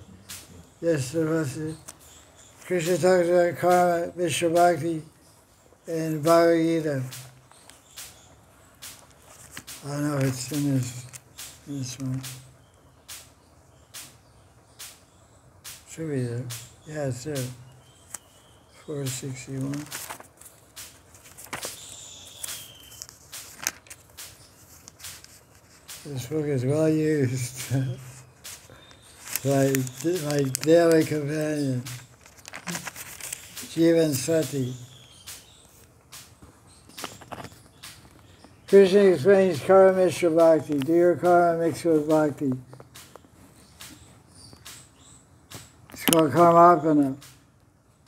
Yasravasi. Krishna talks about karma, Vishwa Bhakti, and Bhagavad Gita. I know it's in this one. Should be there. Yeah, it's there. 461. This book is well used. my daily companion, Jivan Sati. Krishna explains karma mishra bhakti. Do your karma mixed with bhakti. It's called karmapana.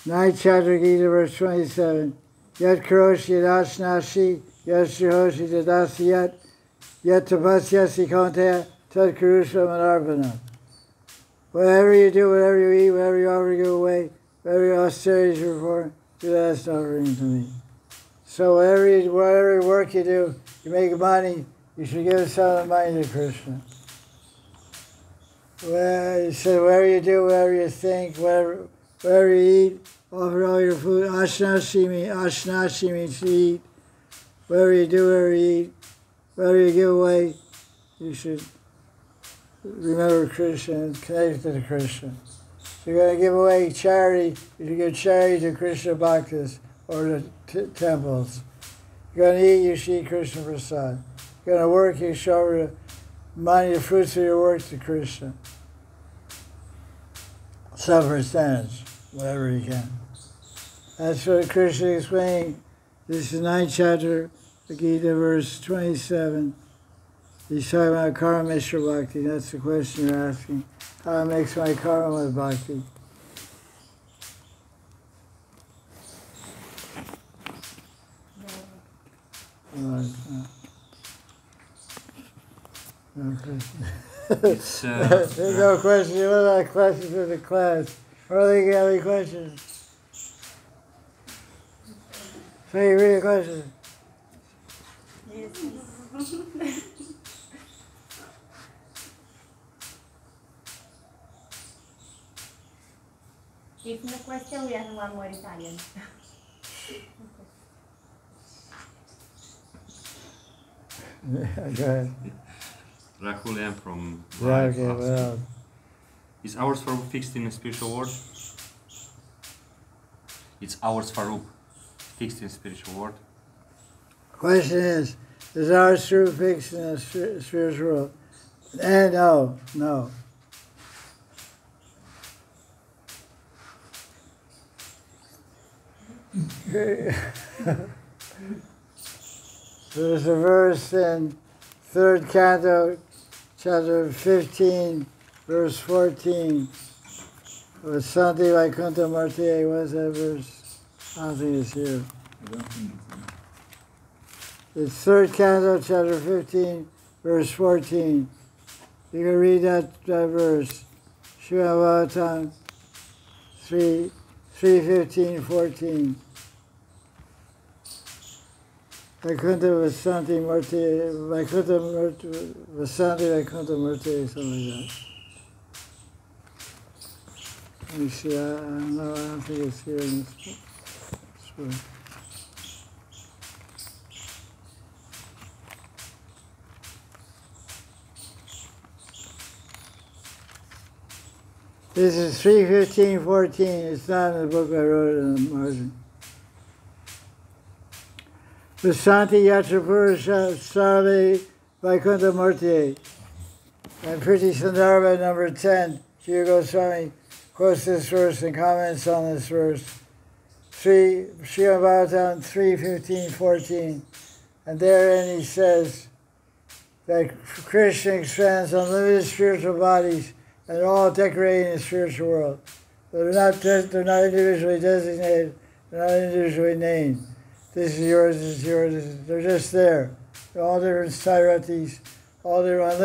9th chapter Gita, verse 27. Yat karoshi yadashnashi, yat shrihoshi dadasiyat, Yet tapasyasi kaunteya tad karusha manarpana. Whatever you do, whatever you eat, whatever you offer to give away, whatever your austerities you perform, do that as an offering to me. So whatever work you do, you make money, you should give some of the money to Krishna. So whatever you do, whatever you think, whatever you eat, offer all your food, ashnashimi to eat. Whatever you do, whatever you eat, whatever you give away, you should remember Krishna and connect to Krishna. So you're going to give away charity, you should give charity to Krishna bhaktas or the temples. You're going to eat, you should eat Krishna prasad. You're going to work, you show over the money, the fruits of your work to Krishna. Some percentage, whatever you can. That's what Krishna is explaining. This is 9th chapter, the Gita, verse 27. He's talking about karma mishra bhakti. That's the question you're asking. How to mix my karma with bhakti. No question. There's no question. What about questions in the class? Or they got any questions? So you read a question? Yes. If no question, we have one more Italian. Go ahead. Rahul M. from Yeah, okay, well. Is our Swarup fixed in a spiritual world? It's our Swarup fixed in spiritual world. Question is our Swarup fixed in a spiritual world? And no. There's a verse in 3rd Canto, chapter 15, verse 14. Santi Vaikuntha Marti, what's that verse? I don't think it's here. It's 3rd Canto, chapter 15, verse 14. You can read that verse. Shivavatam 3:15, 14. Vaikuntha Vasanti Murti, Vaikuntha Vasanti Vaikuntha Murti, something like that. Let me see, I don't know, I don't think it's here in this book. This is 3:15, 14. It's not in the book I wrote in the margin. Vasanti Yatra Purusha Sarve Vaikuntha Murti. And Priti Sandarbha number 10, Jiva Goswami quotes this verse and comments on this verse. Srimad Bhagavatam 3:15, 14. And therein he says that Krishna expands unlimited spiritual bodies and all decorating the spiritual world. They're not individually designated, they're not individually named. This is yours, this is yours, they're just there. They're all different sairatis, all different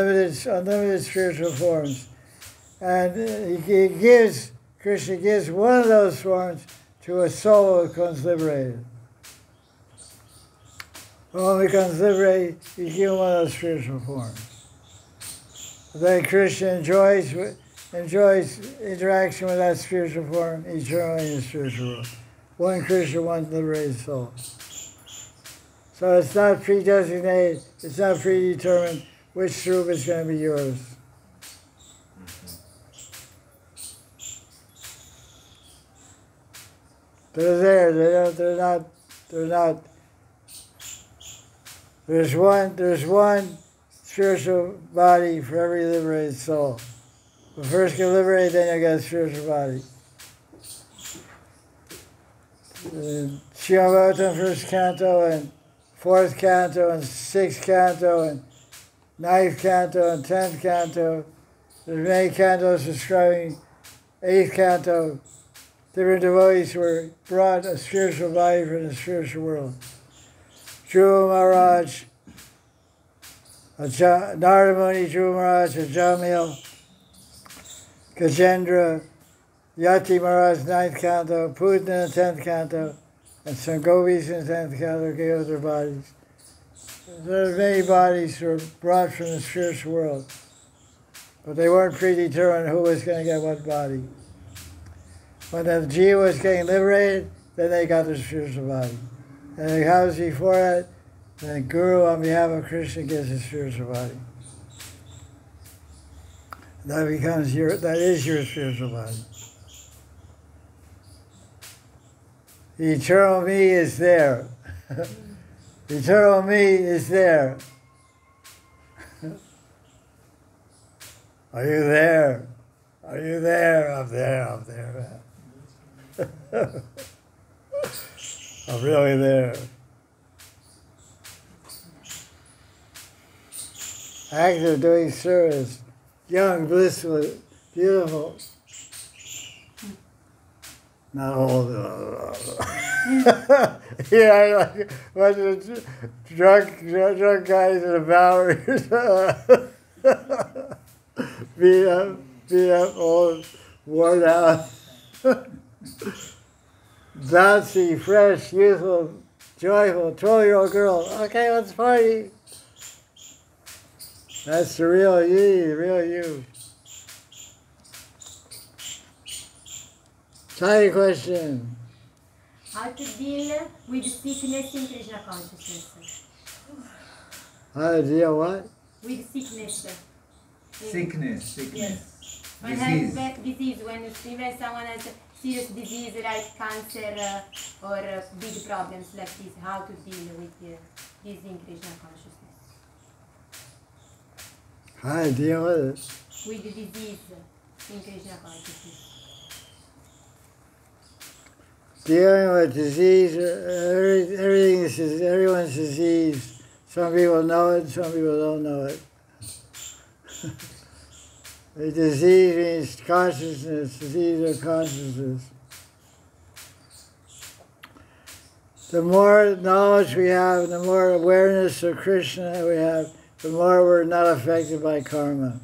unlimited spiritual forms. And Krishna gives one of those forms to a soul who becomes liberated. When he becomes liberated, you give him one of those spiritual forms. Then Krishna enjoys interaction with that spiritual form eternally in the spiritual world. One Krishna, one liberated soul. So it's not predesignated, it's not predetermined which Swarup is going to be yours. They're there, they're not. There's one spiritual body for every liberated soul. But first get liberated, then you get a spiritual body. Srimad Bhagavatam 1st Canto and 4th Canto and 6th Canto and 9th Canto and 10th Canto. There's many cantos describing 8th Canto. Different devotees were brought a spiritual body from the spiritual world. Dhruva Maharaj Narada Muni, Dhruva Maharaj, Ajamil, Gajendra, Yati Maharaj, 9th canto, Putna, 10th canto, and some gopis in 10th canto gave up their bodies. There are many bodies who were brought from the spiritual world, but they weren't predetermined who was going to get what body. When the Jiva was getting liberated, then they got their spiritual body. And it comes before that, the Guru, on behalf of Krishna, gives his spiritual body. That is your spiritual body. The eternal me is there. The eternal me is there. Are you there? Are you there? I'm there, I'm there. I'm really there. Act of doing service, young, blissful, beautiful. Not old. Yeah, like a bunch of drunk guys in a Bowery. beat up, old, worn out. Bouncy, fresh, youthful, joyful, 12-year-old girl. Okay, let's party. That's the real you, the real you. Tiny question. How to deal with sickness in Krishna consciousness? How to deal what? With sickness. Sickness. Yes. When Disease. has disease, when even someone has serious disease like cancer or big problems like this, how to deal with this in Krishna consciousness? How to deal with it? With the disease in Krishna consciousness. Dealing with disease, everything is everyone's disease. Some people know it, some people don't know it. The disease means consciousness, disease of consciousness. The more knowledge we have, and the more awareness of Krishna we have, the more we're not affected by karma.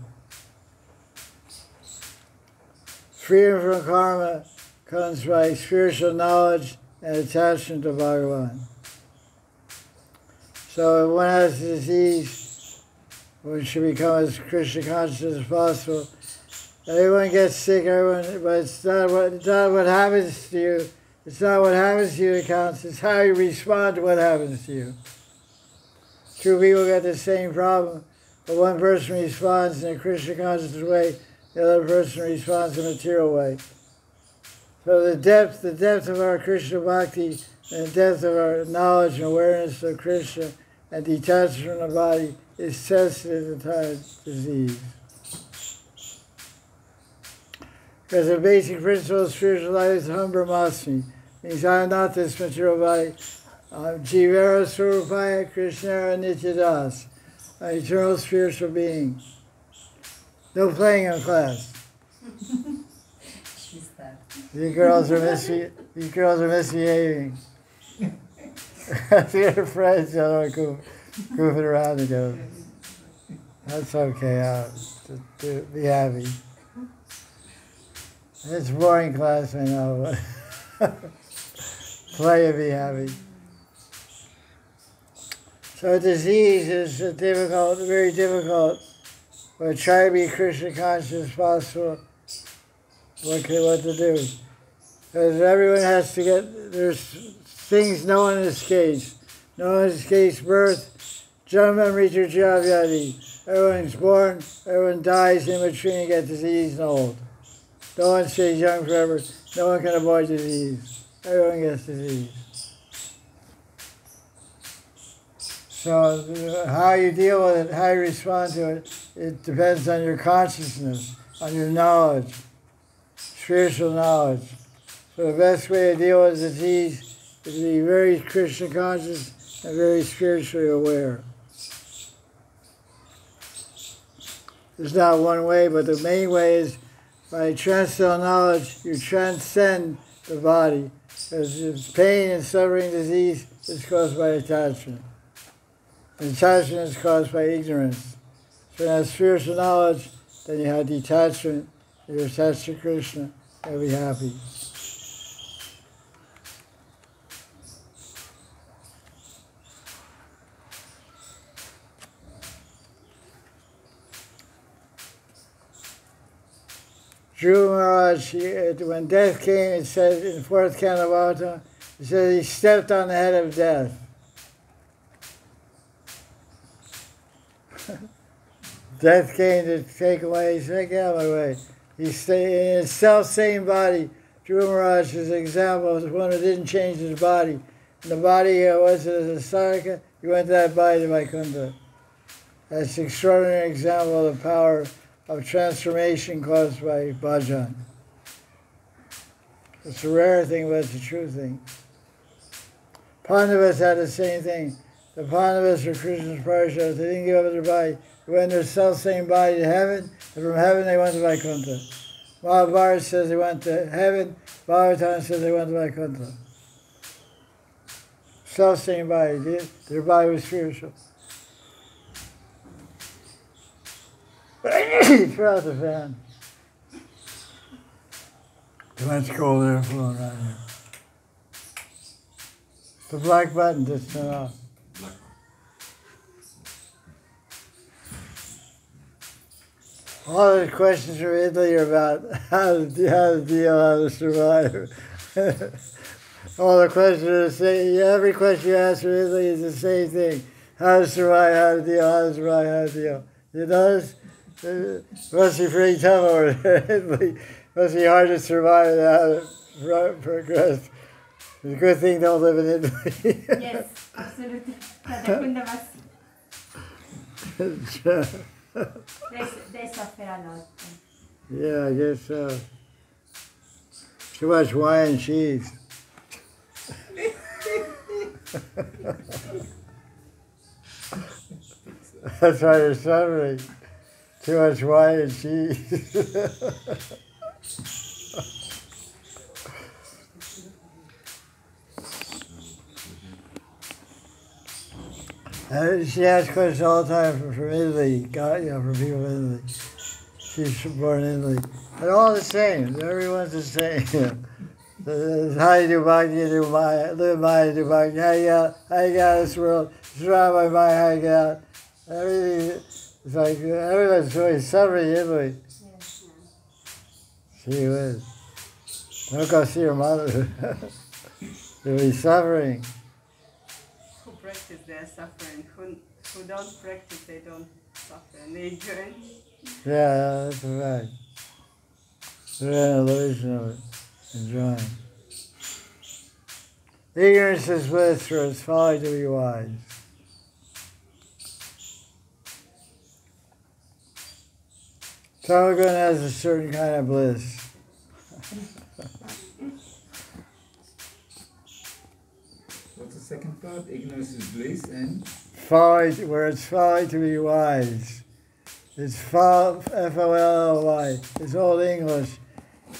Freedom from karma comes by spiritual knowledge and attachment to Bhagavan. So if one has disease, one should become as Krishna conscious as possible. Everyone gets sick, but it's not what happens to you. It's not what happens to you that counts, it's how you respond to what happens to you. Two people get the same problem, but one person responds in a Krishna conscious way, the other person responds in a material way. So the depth of our Krishna bhakti and the depth of our knowledge and awareness of Krishna and detachment from the body is sensitive to the time of disease. Because the basic principle of spiritual life is Aham Brahmasmi, means I am not this material body. I'm Jivara Swarupaya Krishnara Nityadas, an eternal spiritual being. No playing in class. These girls are misbehaving. Their friends are goofing around together. That's okay. Be happy. It's a boring class, I know. Play and be happy. So disease is difficult, very difficult. But try to be Krishna conscious as possible. What to do? Because everyone has to there's things no one escapes. No one escapes birth, Janma Mritu Javyadi. Everyone's born, everyone dies in between and gets disease and old. No one stays young forever. No one can avoid disease. Everyone gets disease. So how you deal with it, how you respond to it, it depends on your consciousness, on your knowledge, spiritual knowledge. So the best way to deal with disease is to be very Krishna conscious and very spiritually aware. There's not one way, but the main way is by transcendental knowledge, you transcend the body. Because pain and suffering, disease is caused by attachment. Attachment is caused by ignorance. So when you have spiritual knowledge, then you have detachment. You're attached to Krishna, you'll be happy. Dhruva Maharaj, when death came, it said in 4th Canto, it said he stepped on the head of death. Death came to take away, he said, get out of my way. He stayed in his self-same body. Dhruva Maharaj is an example of one who didn't change his body. And the body was as a Sarika, he went to that body to Vaikuntha. That's an extraordinary example of the power of transformation caused by bhajan. It's a rare thing, but it's a true thing. Pandavas had the same thing. The Pandavas were Krishna's parashas. They didn't give up their body. They went in their self-same body to heaven, and from heaven they went to Vaikuntha. Mahabharata says they went to heaven. Bhagavatam says they went to Vaikuntha. Self-same body. Their body was spiritual. Throw out the fan. Too much cold air flowing around here. The black button just turned off. All the questions from Italy are about how to deal, how to survive. All the questions are the same. Every question you ask from Italy is the same thing. How to survive, how to deal, how to survive, how to deal. You notice? It must be pretty tough over there in Italy. It must be hard to survive and how to progress. It's a good thing don't live in Italy. Yes, absolutely. Radha Kunda was... they suffer a lot. Yeah, I guess so. Too much wine and cheese. That's why you're suffering. Too much wine and cheese. She asks questions all the time from Italy, from people in Italy. She's born in Italy. They're all the same. Everyone's the same. How you do bhakti, you do maya, live maya, do bhakti. How you get out of this world, surrounded by maya, how you get out. Everything, it's like everyone's really suffering in Italy. She is. Don't go see her mother. You'll be suffering. Who practice, they are suffering. Who don't practice, they don't suffer. And they enjoy. Yeah, that's a fact. They're an illusion of it. Enjoying. Ignorance is bliss, for it's folly to be wise. Tamagun has a certain kind of bliss. What's the second part? Ignorance is bliss and? Folly, where it's folly to be wise. It's F-O-L-L-Y. It's Old English.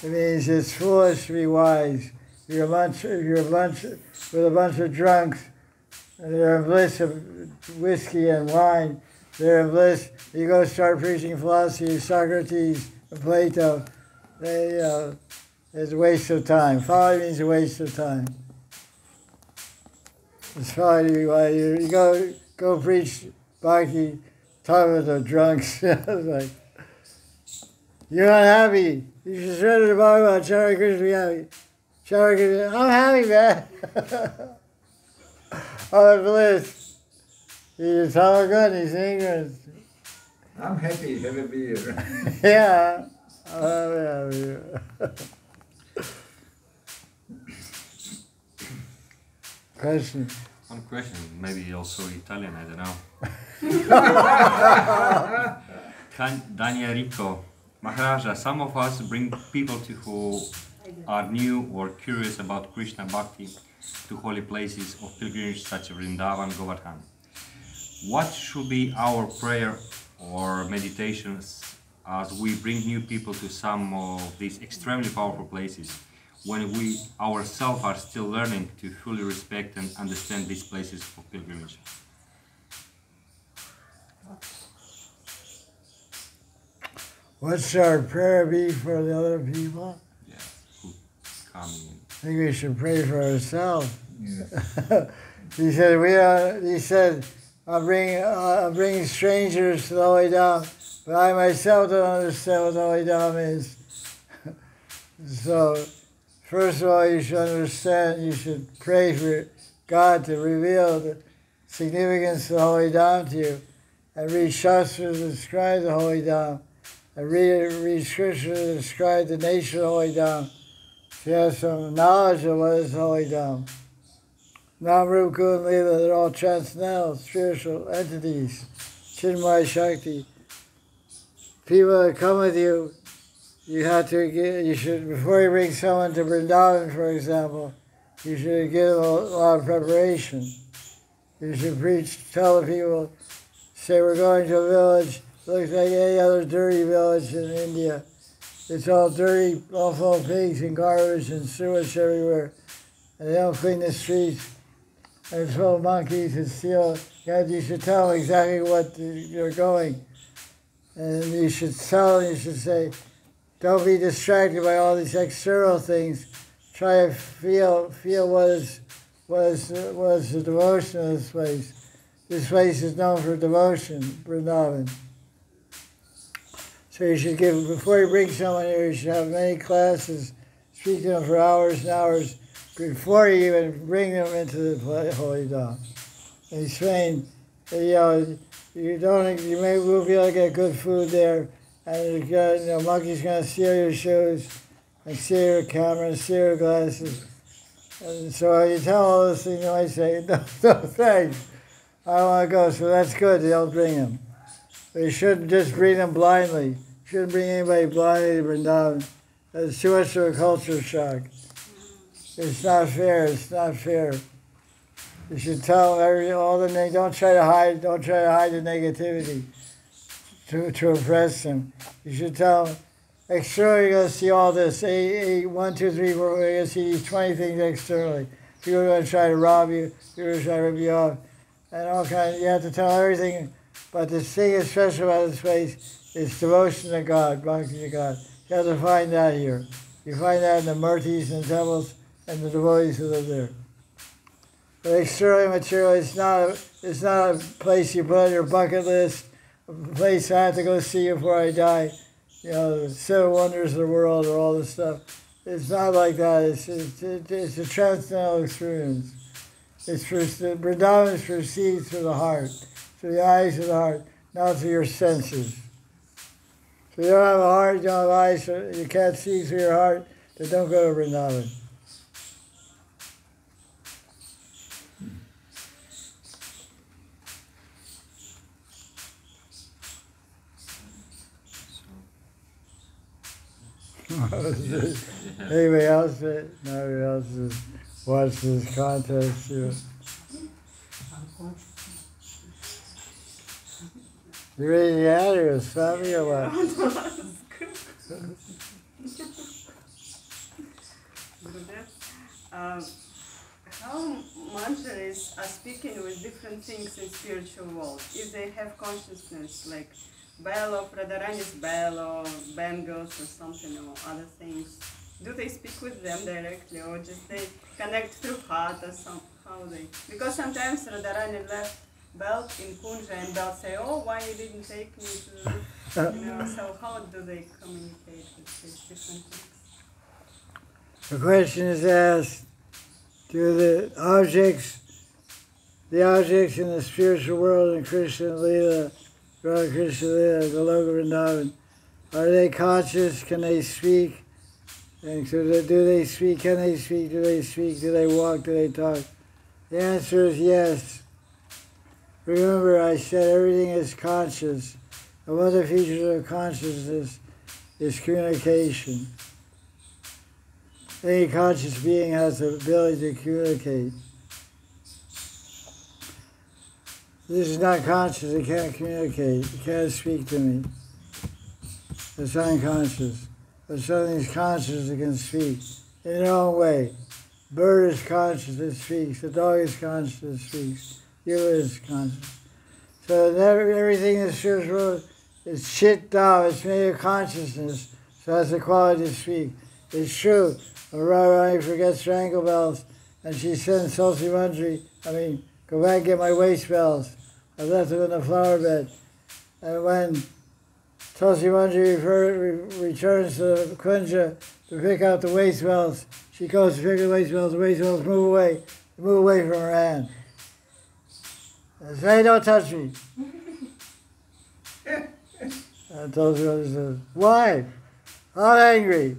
It means it's foolish to be wise. You're a bunch with a bunch of drunks, and they're in bliss of whiskey and wine. They're in bliss. You go start preaching philosophy, Socrates and Plato. It's a waste of time. Folly means a waste of time. It's folly to be wise. You go preach bhakti, talk with the drunks. It's like, you're not happy. You should surrender to Bhagavan. Hare Krishna, be happy. Hare Krishna, I'm happy, man. I'm bliss. He's all good. He's ignorant. I'm happy. Have a beer. Yeah. I'm happy. Question. One question, maybe also Italian, I don't know. Dania Rico. Maharaja, some of us bring people who are new or curious about Krishna Bhakti to holy places of pilgrimage such as Vrindavan, Govardhan. What should be our prayer or meditations as we bring new people to some of these extremely powerful places, when we ourselves are still learning to fully respect and understand these places of pilgrimage? What's our prayer be for the other people? Yeah, who coming in. I think we should pray for ourselves. Yes. He said, he said, I'll bring strangers to the Holy Dham, but I myself don't understand what the Holy Dham is. So, first of all, you should understand, you should pray for God to reveal the significance of the Holy Dham to you, and read Shastras that describe the Holy Dham, and read Scriptures that describe the nature of the Holy Dham. So you have some knowledge of what is the Holy Dham. Nam, Rup, Gu, and Lila, they're all transcendental, spiritual entities, Chinmaya Shakti. People that come with you, you should, before you bring someone to Vrindavan, for example, you should give them a lot of preparation. You should tell the people, say we're going to a village, looks like any other dirty village in India. It's all dirty, all full of pigs and garbage and sewage everywhere. And they don't clean the streets. And it's full of monkeys and steal. You should tell them exactly what you're going. And you should tell them, you should say, don't be distracted by all these external things. Try to feel what is the devotion of this place. This place is known for devotion, Vrindavan. So you should give, before you bring someone here, you should have many classes, speak to them for hours and hours, before you even bring them into the Holy Dham. And explain, you will be able to get good food there, and monkey's going to steal your shoes, and steal your camera, and steal your glasses. And so you tell all those things, you might say, no thanks, I don't want to go. So that's good, they'll bring them. But you shouldn't just bring them blindly. You shouldn't bring anybody blindly to Vrindavan. That's too much of a culture shock. It's not fair, it's not fair. You should tell all the don't try to hide the negativity to impress them. You should tell them, externally you're going to see all this, 1, 2, 3, 4, you're going to see these 20 things externally. People are going to try to rob you, people are going to try to rip you off, and all kinds. You have to tell everything, but the thing that's special about this place is devotion to God, bhakti to God. You have to find that here. You find that in the murtis and the temples and the devotees who live there. But externally material, it's not a place you put on your bucket list, a place I have to go see before I die. The 7 wonders of the world or all this stuff. It's not like that. It's a transcendental experience. Vrindavan is perceived through the heart, through the eyes of the heart, not through your senses. So you don't have a heart, you don't have eyes, so you can't see through your heart, then don't go to Vrindavan. Anybody else? Nobody else has watched this contest. You ready to get out of here, Swami, or what? How manjaris are speaking with different things in spiritual world? If they have consciousness, like bell of Radharani's bell or bangles or something or other things, do they speak with them directly or just they connect through heart or somehow they? Because sometimes Radharani left belt in Kunja and belt say, oh, why you didn't take me to, so how do they communicate with these different things? The question is asked, do the objects in the spiritual world in Krishna Lila, Radha Krishna Lila, Goloka Vrindavan, are they conscious? Can they speak? And so do they speak? Can they speak? Do they speak? Do they walk? Do they talk? The answer is yes. Remember, I said everything is conscious. And one of the features of consciousness is communication. Any conscious being has the ability to communicate. This is not conscious, it can't communicate, it can't speak to me. It's unconscious. But something's conscious, it can speak in their own way. Bird is conscious, it speaks. The dog is conscious, it speaks. You is conscious. So everything in the spiritual world It's chit dao, it's made of consciousness, so that's the quality to speak. It's true. Radharani forgets her ankle bells, and she sends Tulsi Manjari, go back and get my waist bells. I left them in the flower bed. And when Tulsi Manjari returns to the Kunja to pick out the waist bells, she goes to pick the waist bells move away from her hand. And say, don't touch me. And Tulsi Manjari says, why? I'm angry.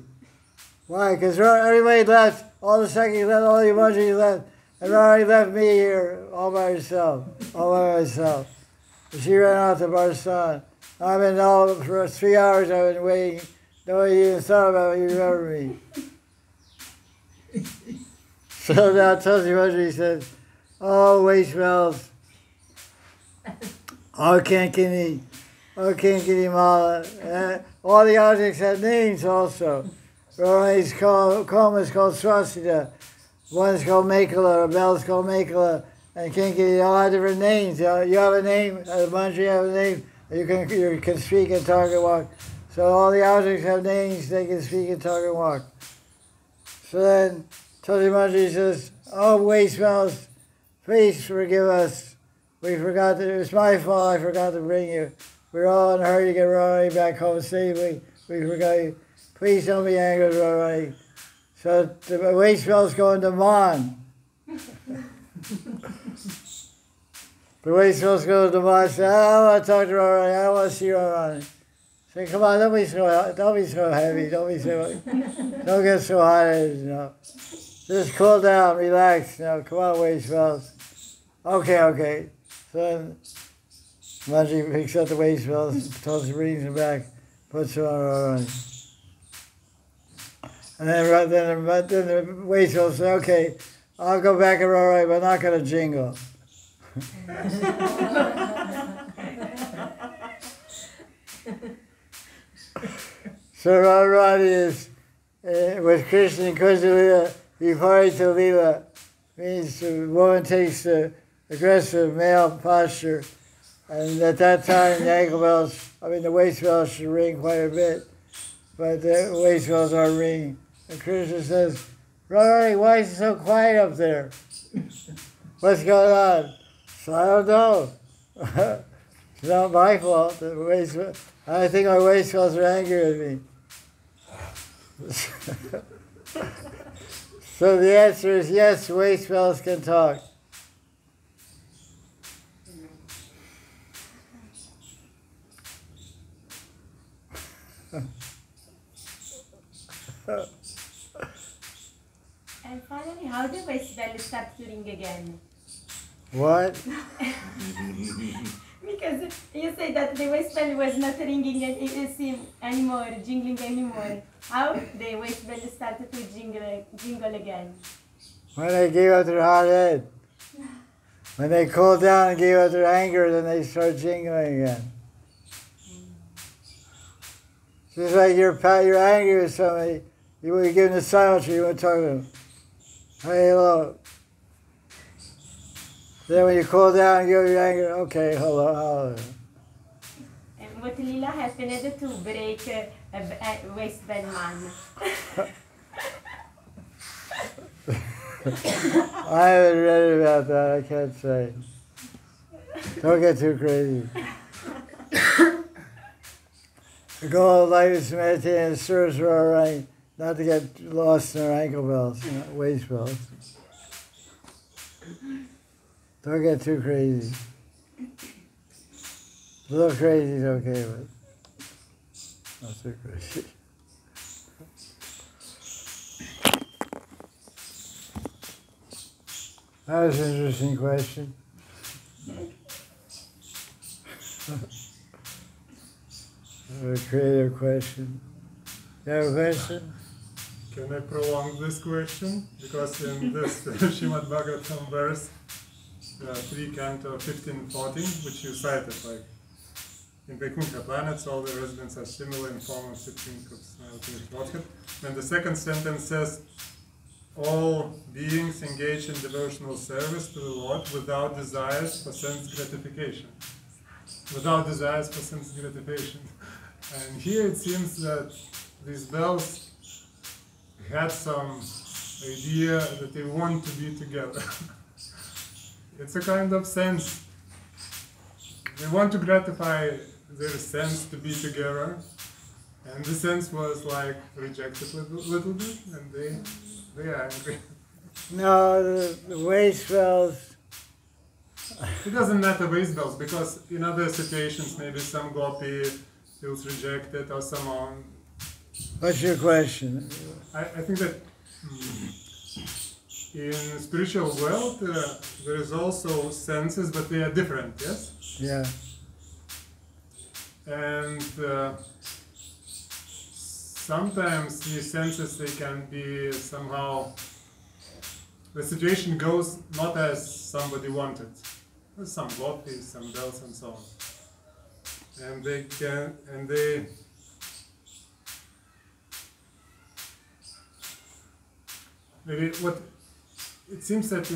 Why? Because everybody left, all the seconds left, all the Manjari left, and Radharani left me here all by myself. And she ran out to Barsan. I've been all for 3 hours. I've been waiting. Nobody even thought about you. Remember me. So now Tulsi Manjari says, "Oh, waist bells. Oh, Kankini. Oh, Kankini Mala." All the objects have names also. Radharani's comb is called Swastika. One is called Mekala. A bell is called Mekala. And Kankini, they all have different names. You have a name. The Manjari have a name. You can speak and talk and walk. So all the objects have names. They can speak and talk and walk. So then Tulsi Manjari says, "Oh, waist bells, please forgive us. We forgot that it was my fault. I forgot to bring you. We're all in a hurry to get Radharani back home safely. We forgot you. Please don't be angry with Radharani." So the waist bells go into Madan. The waist bells go into Madan. Say, "I want to talk to Radharani. I want to see Radharani." Say, "Come on, don't be so heavy. Don't get so hot. Just cool down, relax. Come on, waist bells." Okay. So then Manjari picks up the waist bells, Tulsi brings them back, puts them on Radharani. And then the waist bells say, "Okay, I'll go back and Radharani, but I'm not going to jingle." So Radharani is, with Krishna and Kunja Lila, Viparita Lila, means the woman takes the aggressive male posture, and at that time the waist bells should ring quite a bit, but the waist bells aren't ringing. And Krishna says, "Radharani, why is it so quiet up there? What's going on?" So I don't know. It's not my fault. I think my waist bells are angry with me. So the answer is yes, waist bells can talk. And finally, how do waist bells start to ring again? What? Because you say that the waist bell was not ringing anymore, jingling anymore. How the waist bell started to jingle again? When they gave up their hot head. When they cooled down and gave up their anger, then they start jingling again. Just like you're angry with somebody, you want to give them the silence, you want to talk to them. Hey, hello. Then when you cool down and give your anger, okay, hello. And what Lila happened to break a waist bell man? I haven't read about that, I can't say. Don't get too crazy. The goal of life is to meditate and serve Radharani, not to get lost in our ankle bells, waist bells. Don't get too crazy. A little crazy is okay, but not too crazy. That was an interesting question. A creative question. You have a question? Can I prolong this question? Because in this Srimad Bhagavatam verse, 3 Canto 15-14, which you cited, like in Vaikuntha planets, all the residents are similar in form of supreme Godhead. And the second sentence says, all beings engage in devotional service to the Lord without desires for sense gratification. without desires for sense gratification. And here it seems that these bells had some idea that they want to be together. It's a kind of sense. They want to gratify their sense to be together, and the sense was like rejected a little bit, and they are angry. No, the waste bells. It doesn't matter waste bells, because in other situations maybe some gopi feels rejected or someone. What's your question? I think that in spiritual world there is also senses, but they are different, yes? Yeah. And sometimes these senses, they can be somehow, the situation goes not as somebody wanted. There's some gopis, some bells and so on. And they maybe what, it seems that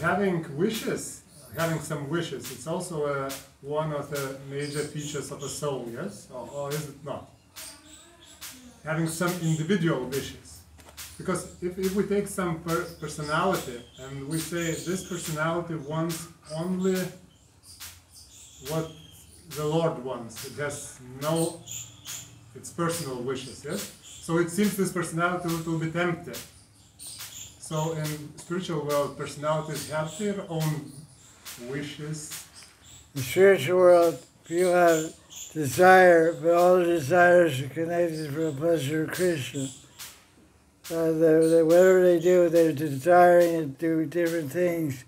having some wishes, it's also one of the major features of a soul, yes? Or is it not? Having some individual wishes. Because if we take some personality and we say this personality wants only what the Lord wants, it has no, its personal wishes, yes? So it seems this personality will be tempted. So in spiritual world, personalities have their own wishes. In the spiritual world, people have desire, but all the desires are connected for the pleasure of Krishna. Whatever they do, they're desiring to do different things.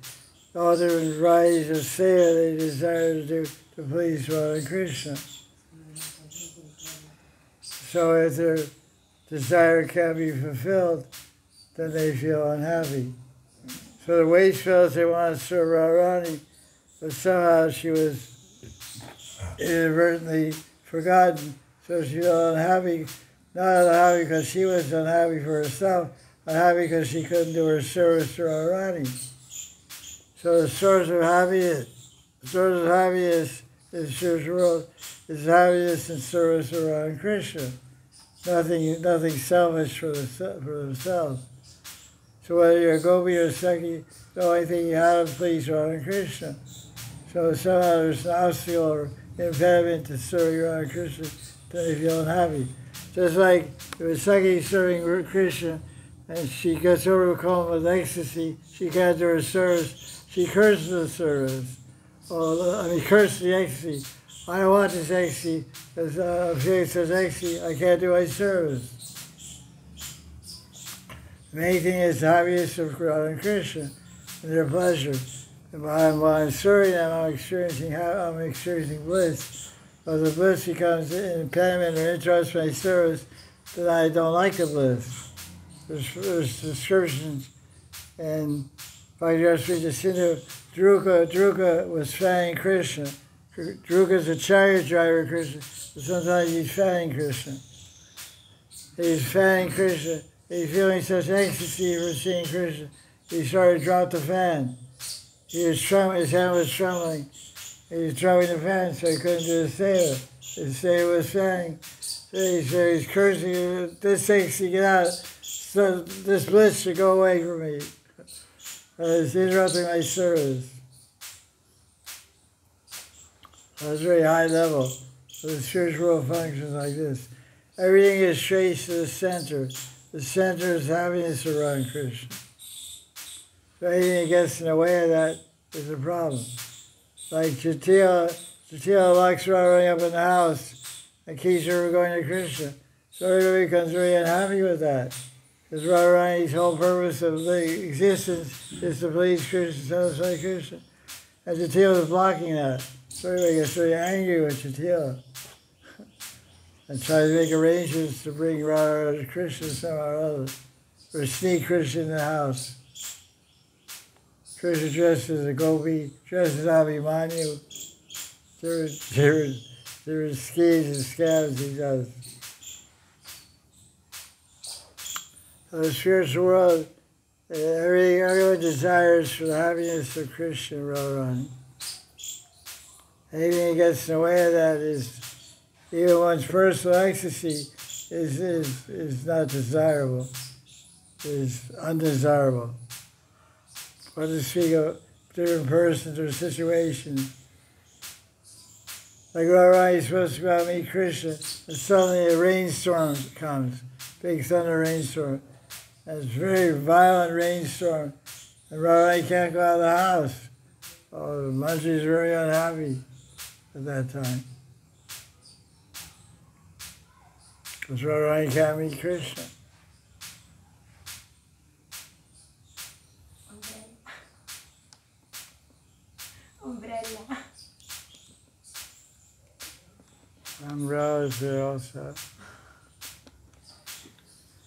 All different varieties of sadhya they desire to do to please Radha Krishna. So if their desire can't be fulfilled, then they feel unhappy. So the waste fellows, they want to serve Radharani, but somehow she was inadvertently forgotten, so she felt unhappy. Not unhappy because she was unhappy for herself, unhappy because she couldn't do her service to Radharani. So the source of happiness in the spiritual world is happiness in service to Radha Krishna. Nothing selfish for themselves. So whether you're a gopi or a saki, the only thing you have to please Radha Krishna. So somehow there's an obstacle or impediment to serving Radha Krishna, then you feel unhappy. Just like if a saki is serving Krishna and she gets overcome with ecstasy, she can't do her service, she curses the service. Curses the ecstasy. I don't want this ecstasy, because I'm feeling such ecstasy, I can't do my service. The main thing is the happiness of Radha and Krishna and their pleasure. And while I'm serving them, I'm experiencing bliss. But the bliss becomes an impediment or interrupts my service, then I don't like the bliss. There's descriptions, and Bhagavad Gita Sindhu, Druka was fanning Krishna. Druka's a chariot driver of Krishna, but sometimes he's fanning Krishna. He's fanning Krishna. He's feeling such ecstasy for seeing Krishna. He started to drop the fan. He was trembling, his hand was trembling. He was dropping the fan, so he couldn't do the seva. His seva was fanning. So he's cursing, this ecstasy, get out. So this bliss should go away from me. It's interrupting my service. That's very high level. So the spiritual world functions like this. Everything is traced to the center. The center is happiness around Krishna. So anything that gets in the way of that is a problem. Like Jatila locks Radharani up in the house and keeps her from going to Krishna. So everybody becomes very unhappy with that. Because Radharani's whole purpose of existence is to please Krishna, satisfy Krishna. And Jatila is blocking that. So everybody gets very angry with Jatila. And tries to make arrangements to bring Radha to Krishna somehow or other. Or sneak Krishna in the house. Krishna dressed as a gopi, dressed as Abhimanyu. Different schemes and scams he does. In the spiritual world, everyone desires for the happiness of Krishna and Radharani. Anything that gets in the way of that is, even one's personal ecstasy is not desirable, is undesirable. What to speak of different persons or situations. Like Maharaj is supposed to go out and meet Krishna, and suddenly a rainstorm comes, big thunder rainstorm. And it's a very violent rainstorm, and Maharaj can't go out of the house. Oh, the Manji is very unhappy at that time. Because Maharaj can't meet Krishna. Umbrella. Umbrellas there also.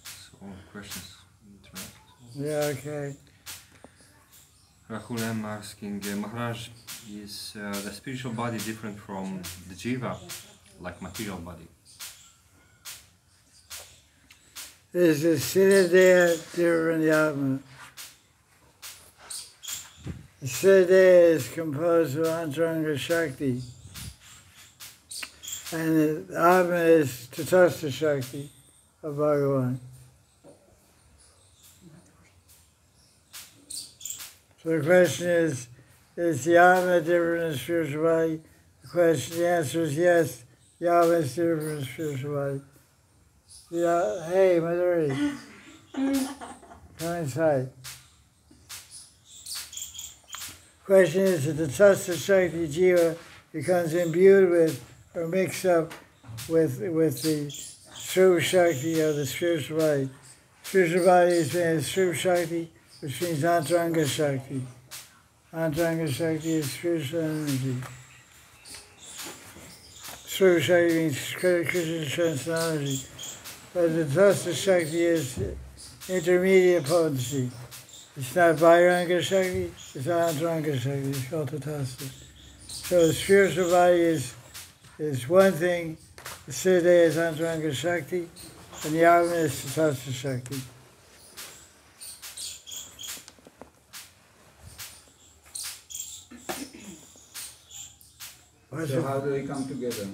So, questions? Yeah, okay. Rahul, I'm asking, Maharaj, is the spiritual body different from the jiva, like material body? Is the sadhya different from the Atma? The sadhya is composed of Antaranga Shakti, and the Atma is Tatastha Shakti of Bhagavan. So the question is the Atma different in the spiritual body? The answer is yes, the Atma is different in the spiritual body. Yeah, hey, Madhuri, come inside. Question is, if the Tatastha Shakti Jiva becomes imbued with or mixed up with the Srupa Shakti of the spiritual body. Spiritual body is named Srupa Shakti, which means Antaranga Shakti. Antaranga Shakti is spiritual energy. Srupa Shakti means Krishna's transcendental energy. But the Tatastha Shakti is intermediate potency. It's not Vairanga Shakti, it's Antaranga Shakti, it's called Tatastha. So the spiritual body is one thing, the Siddha is Antaranga Shakti, and the Atma is Tatastha Shakti. So how do they come together?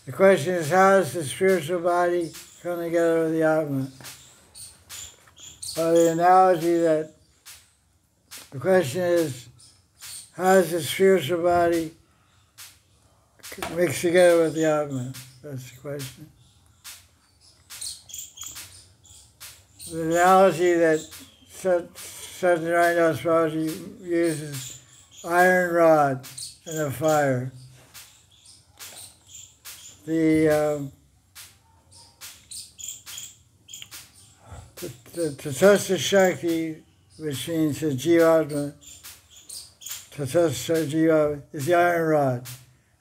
The question is, how does the spiritual body come together with the Atma? Well, the analogy that the question is, how does the spiritual body mix together with the Atma? That's the question. The analogy that Satyanarayana Babaji uses, iron rod and a fire. The Tatastha Shakti, which means the Jivatma, Tatastha Jiva, is the iron rod.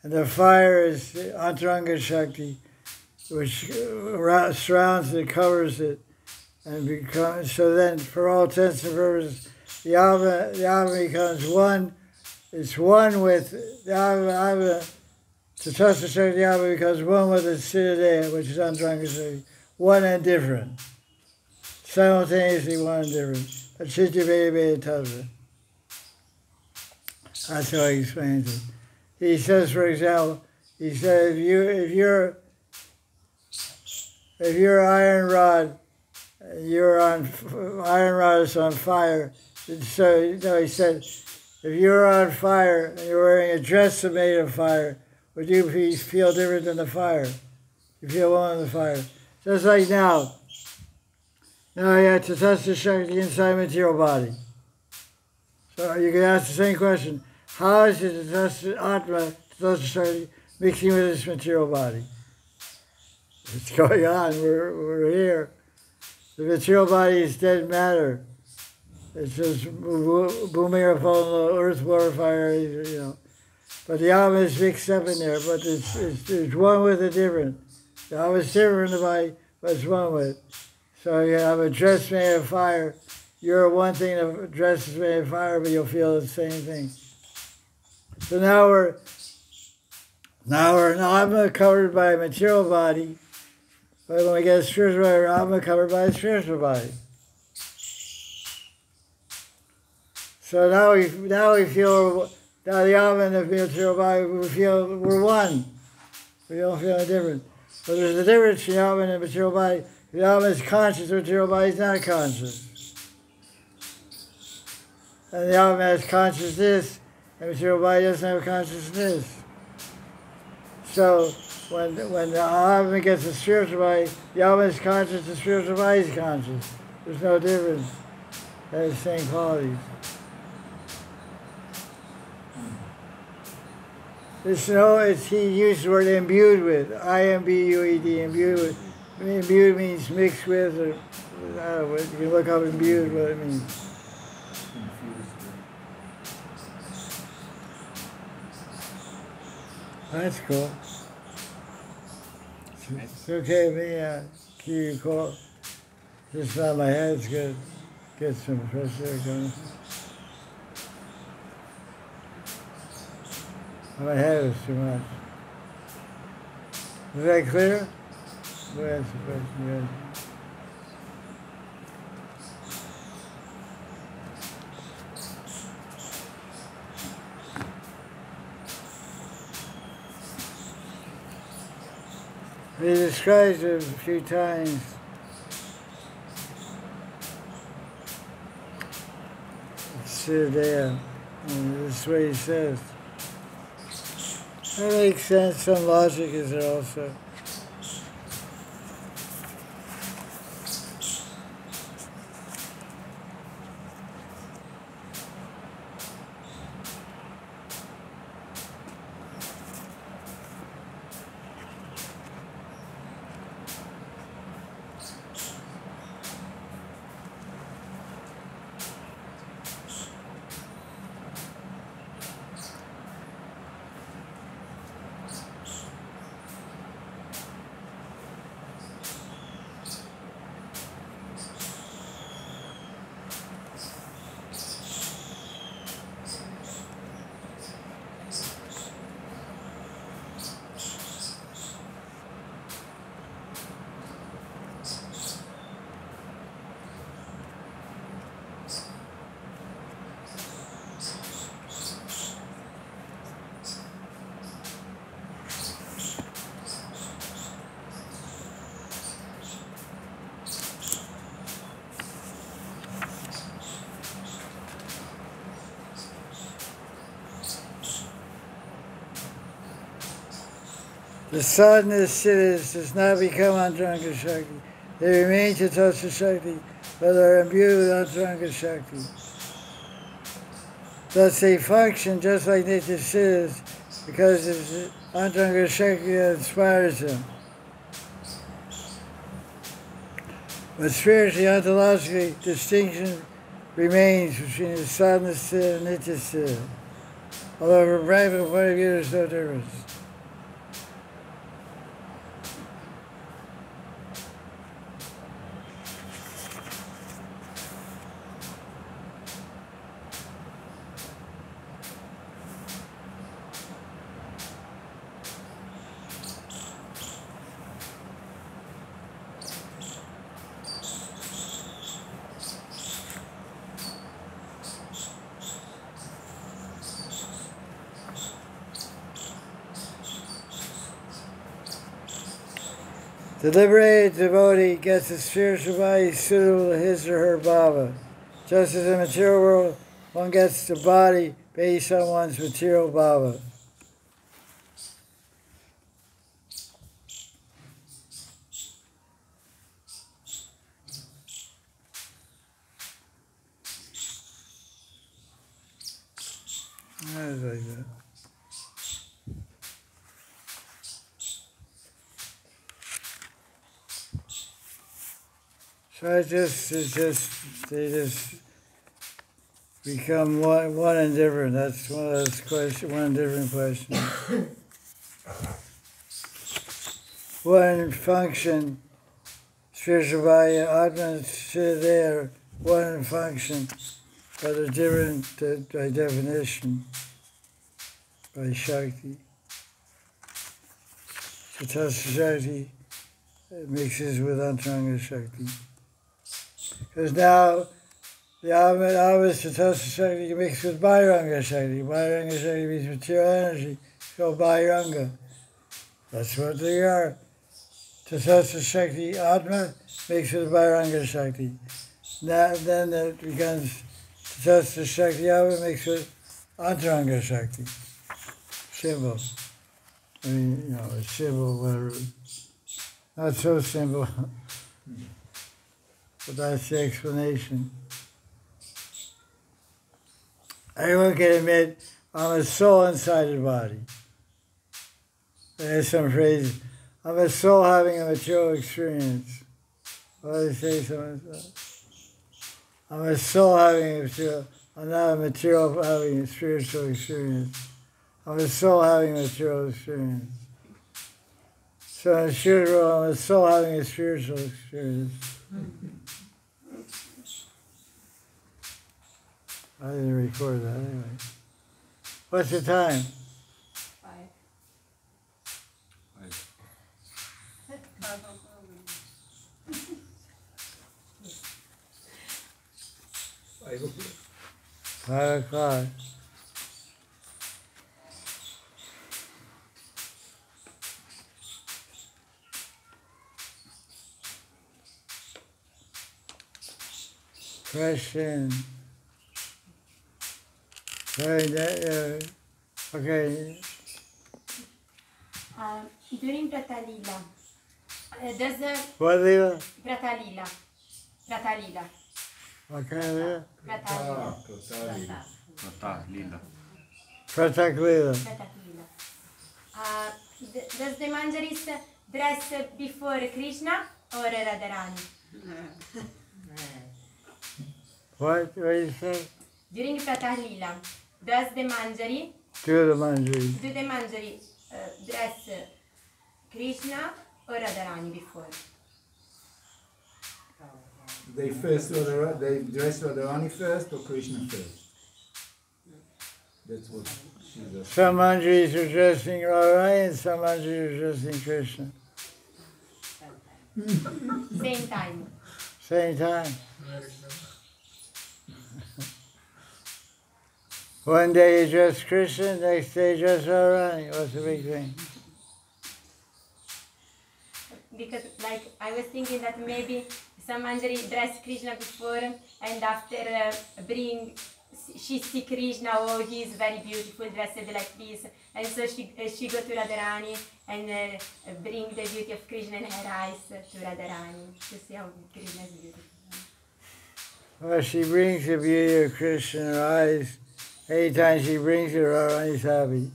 And the fire is the Antaranga Shakti, which surrounds it, covers it, and becomes, so then for all intents and purposes, the Atma becomes one, it's one with the Atma, Tatastha Shakti, the Atma becomes one with the Siddha, which is Antaranga Shakti, one and different. Simultaneously one and different. Achitya Veda Veda Tattva. That's how he explains it. He says, for example, he said, if you're iron rod, iron rod is on fire. So he said, if you're on fire and you're wearing a dress made of fire, would you feel different than the fire? You feel one in the fire. Just like now. Now you have Tatastha Shakti inside material body. So you can ask the same question. How is the Tatastha Atma, Tatastha Shakti, mixing with this material body? It's going on. We're here. The material body is dead matter. It's just booming or falling, earth, water, fire, you know. But the Atma is mixed up in there. But it's one with a different. The Atma is different in the body, but it's one with. So you have a dress made of fire. You're one thing, a dress is made of fire, but you'll feel the same thing. So now we're an Atma covered by a material body, but when we get a spiritual body, we're Atma covered by a spiritual body. So now Now the Atma and the material body, we feel we're one. We don't feel any different. But there's a difference between the Atma and the material body. The Atma is conscious, the material body is not conscious. And the Atma has consciousness, and the material body doesn't have consciousness. So when the Atma gets a spiritual body, the Atma is conscious, the spiritual body is conscious. There's no difference. They have the same qualities. He used the word imbued with, I-M-B-U-E-D, imbued with. I mean, imbued means mixed with, or I don't know, you can look up imbued, what it means. That's cool. It's okay with me, keep you cool. Just now my head's good. Get some fresh air going. My head is too much. Is that clear? Go ahead, good. He describes it a few times. Sadhya, and this is what he says. That makes sense. Some logic is there also. The sadhana siddhas does not become Antaranga Shakti. They remain Tatastha Shakti, but are imbued with Antaranga Shakti. Thus they function just like Nitya Siddhas because it's Antaranga Shakti that inspires them. But spiritually, ontologically, distinction remains between the sadhana siddha and Nitya Siddha. Although from a practical point of view, there's no difference. The liberated devotee gets a spiritual body suitable to his or her bhava. Just as in the material world, one gets the body based on one's material bhava. Like that. So they just become one and different. That's one of those questions, one different question. One function, spiritual body, Atma, there, one function, but they're different by definition, by Shakti. Tatastha Shakti mixes with Antaranga Shakti. Because now The Atma's Tatastha Shakti mixed with Bhairanga Shakti. Bhairanga Shakti means material energy. So Bhairanga. That's what they are. Tatastha Shakti Atma mixed with Bhairanga Shakti. Then it becomes Tatastha Shakti Atma mixed with Antaranga Shakti. Symbol. I mean, a symbol, whatever. Not so simple. But that's the explanation. Everyone can admit, I'm a soul inside the body. There's some phrase, I'm a soul having a material experience. What do they say something like that? I'm a soul having a material, I'm not a material having a spiritual experience. I'm a soul having a material experience. So in the spiritual world, I'm a soul having a spiritual experience. I didn't record that anyway. What's the time? 5 o'clock. Question. Okay. During Prata Lila, does the What Lila? Prata Lila. What kind of Lila? Prata Lila. Pratak Lila. Does the manjaris dress before Krishna or Radharani? What do you say? During Prata Lila, does the manjari Do the manjari. Dress Krishna or Radharani before? They dress Radharani first or Krishna first? That's what she does. Some manjaris are dressing Radharani and some manjaris are dressing Krishna. Same time. Same time. One day you dress Krishna, next day you dress Radharani. What's the big thing? Because, like, I was thinking that maybe some manjari dress Krishna before and after she see Krishna, oh, he is very beautiful, dressed like this, and so she go to Radharani and bring the beauty of Krishna in her eyes to Radharani to see how Krishna is beautiful. Well, she brings the beauty of Krishna in her eyes. Anytime she brings it, Radharani's happy.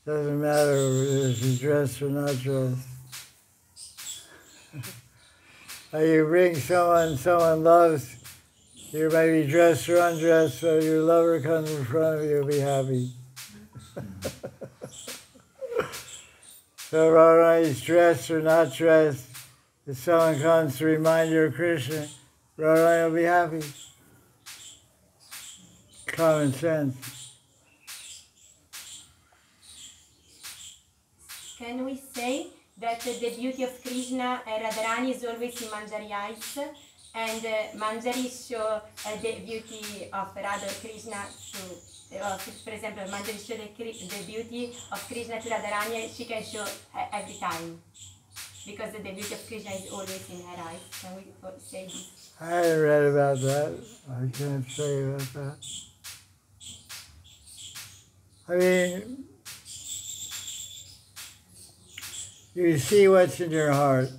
Doesn't matter if she's dressed or not dressed. You bring someone loves, you may be dressed or undressed, so your lover comes in front of you, you'll be happy. So Radharani's dressed or not dressed, if someone comes to remind you of Krishna, Radharani will be happy. Common sense. Can we say that the beauty of Krishna and Radharani is always in manjari eyes, and manjari show the beauty of Radha or Krishna to, for example, manjari show the beauty of Krishna to Radharani, she can show every time, because the beauty of Krishna is always in her eyes. Can we say this? I haven't read about that. I can't say about that. I mean, you see what's in your heart.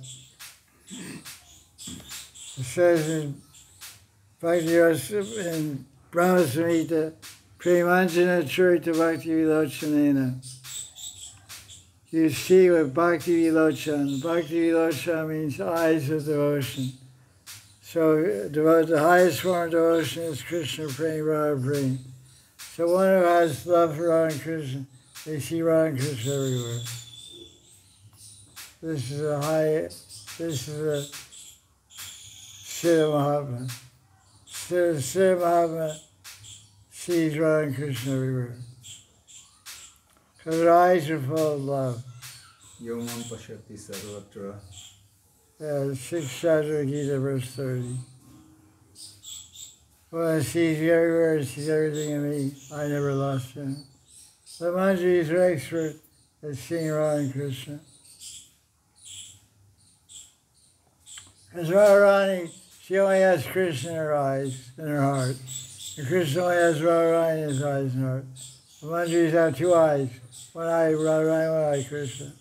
It says in in Brahma Samhita, Premanjana Charita Bhakti Vilochanena. You see what Bhakti Vilochan. Bhakti Vilochan means eyes of devotion. So the highest form of devotion is Krishna Prema, Radha Prema. So one who has love for Radha and Krishna, they see Radha and Krishna everywhere. This is a Siddha Mahatma. Siddha Mahatma sees Radha and Krishna everywhere. Because their eyes are full of love. Yomam Pashati Sarvatra. Yeah, 6th chapter of Gita, verse 30. Well, sees you everywhere, sees everything in me. I never lost him. But Manjari's are expert at seeing Radha and Krishna. Because Radharani, she only has Krishna in her eyes, in her heart. And Krishna only has Radharani in his eyes and heart. The Manjaris have two eyes. One eye Radharani, one eye Krishna.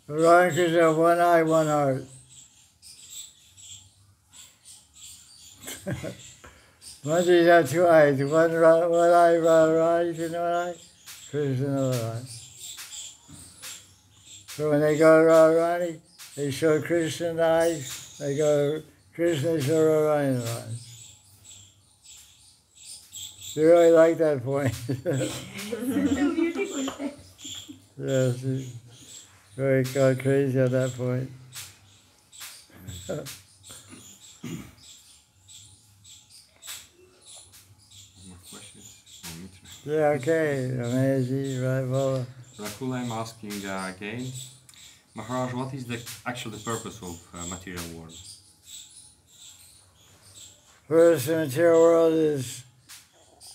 But Radha and Krishna have one eye, one heart. Manjaris have two eyes. One eye Radharani in one eye, Krishna in another eye. So when they go to Radharani, they show Krishna in the eyes. They go to Krishna, they show Radharani in the eyes. They really like that point. So beautiful. Yes, he really got crazy at that point. More questions? No, me too. Yeah, okay. Amazing, right, Bola? Rahul, I'm asking again. Maharaj, what is the actual purpose of material world? First, the material world is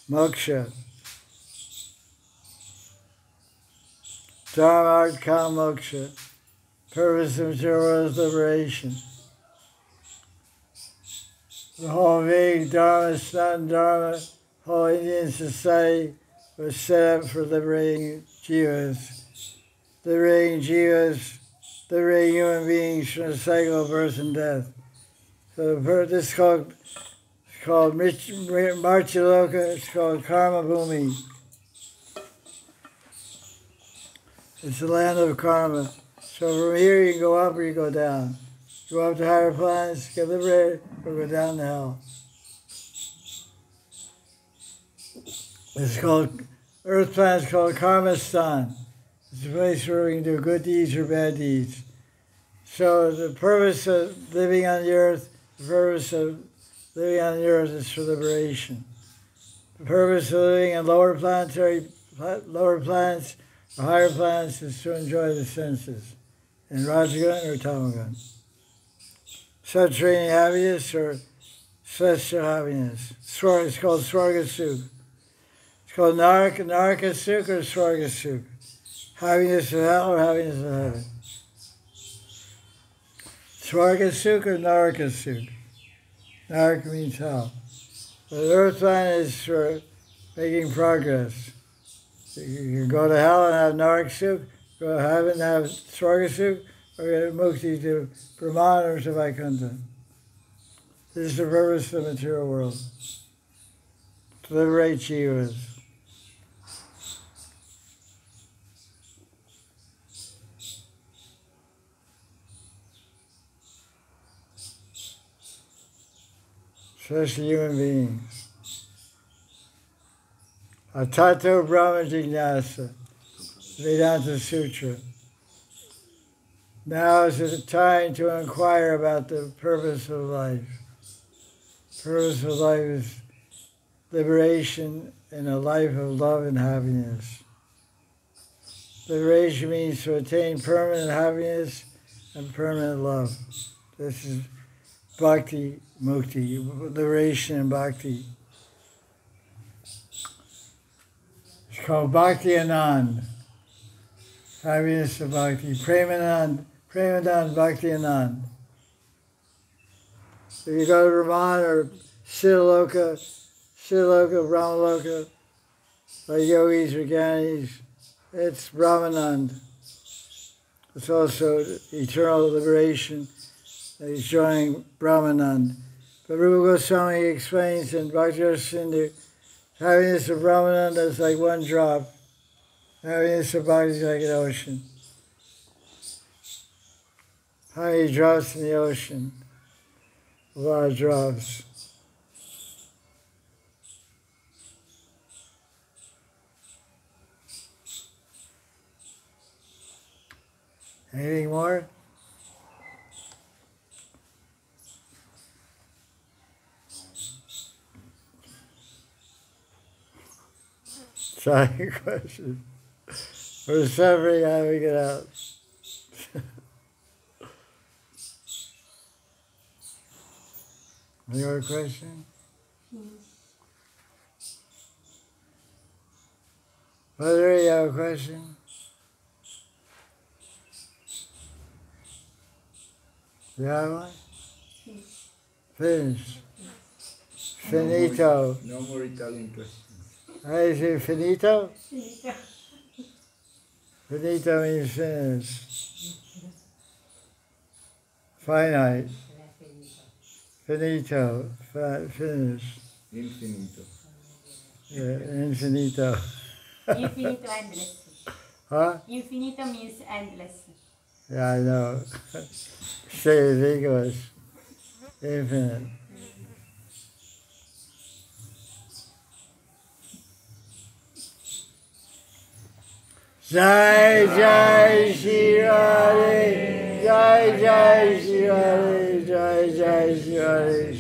moksha. Dharma, art, kama, moksha. Purpose of the material world is liberation. The whole Vedic Dharma, Sanatana Dharma, whole Indian society was set up for liberating jivas. Liberating human beings from the cycle of birth and death. So this is called Martyaloka, it's called Karma Bhumi. It's the land of karma. So from here you can go up or you go down. Go up to higher planets, get liberated, or go down to hell. It's called, Earth planet is called Karmastan. It's a place where we can do good deeds or bad deeds. So the purpose of living on the earth, is for liberation. The purpose of living in lower planets or higher planets is to enjoy the senses, in Rajagun or Tamagun. Subterranean happiness or celestial happiness. It's called Swarga Sukh. It's called Naraka Sukh or Swarga Sukh. Happiness of hell or happiness of heaven. Swarga Sukh or Naraka Sukh. Naraka means hell. The earth planet is for making progress. You can go to hell and have Naraka Sukh, go to heaven and have Swarga Sukh, or get mukti to Brahman or to Vaikuntha. This is the purpose of the material world. To liberate jivas. Especially human beings. Atato Brahma Jignasa, Vedanta Sutra. Now is the time to inquire about the purpose of life. The purpose of life is liberation in a life of love and happiness. Liberation means to attain permanent happiness and permanent love. This is bhakti mukti, liberation and bhakti. It's called Bhakti Anand, happiness of bhakti. Premanand Bhakti Anand. If you go to Raman or Siddhaloka, Brahmaloka, like yogis or gyanis, it's Brahmanand. It's also eternal liberation. He's showing Brahmanand. But Rupa Goswami explains in Bhakti Sindhu, happiness of Brahmananda is like one drop. Happiness of bhakti is like an ocean. How many drops in the ocean? A lot of drops. Anything more? Trying question. We're suffering, how do we get out? Your question? Whether you have a question? You have one? Finish. Finito. No more Italian questions. I say finito? Finito means finished. Finite. Finito. Finished. Infinito. Yeah, infinito. Infinito, endless. Huh? Infinito means endless. Yeah, I know. Say it in English. Infinite. Jaya Jaya Sri Radhe, Jaya Jaya Sri Radhe, Jaya Jaya Sri Radhe.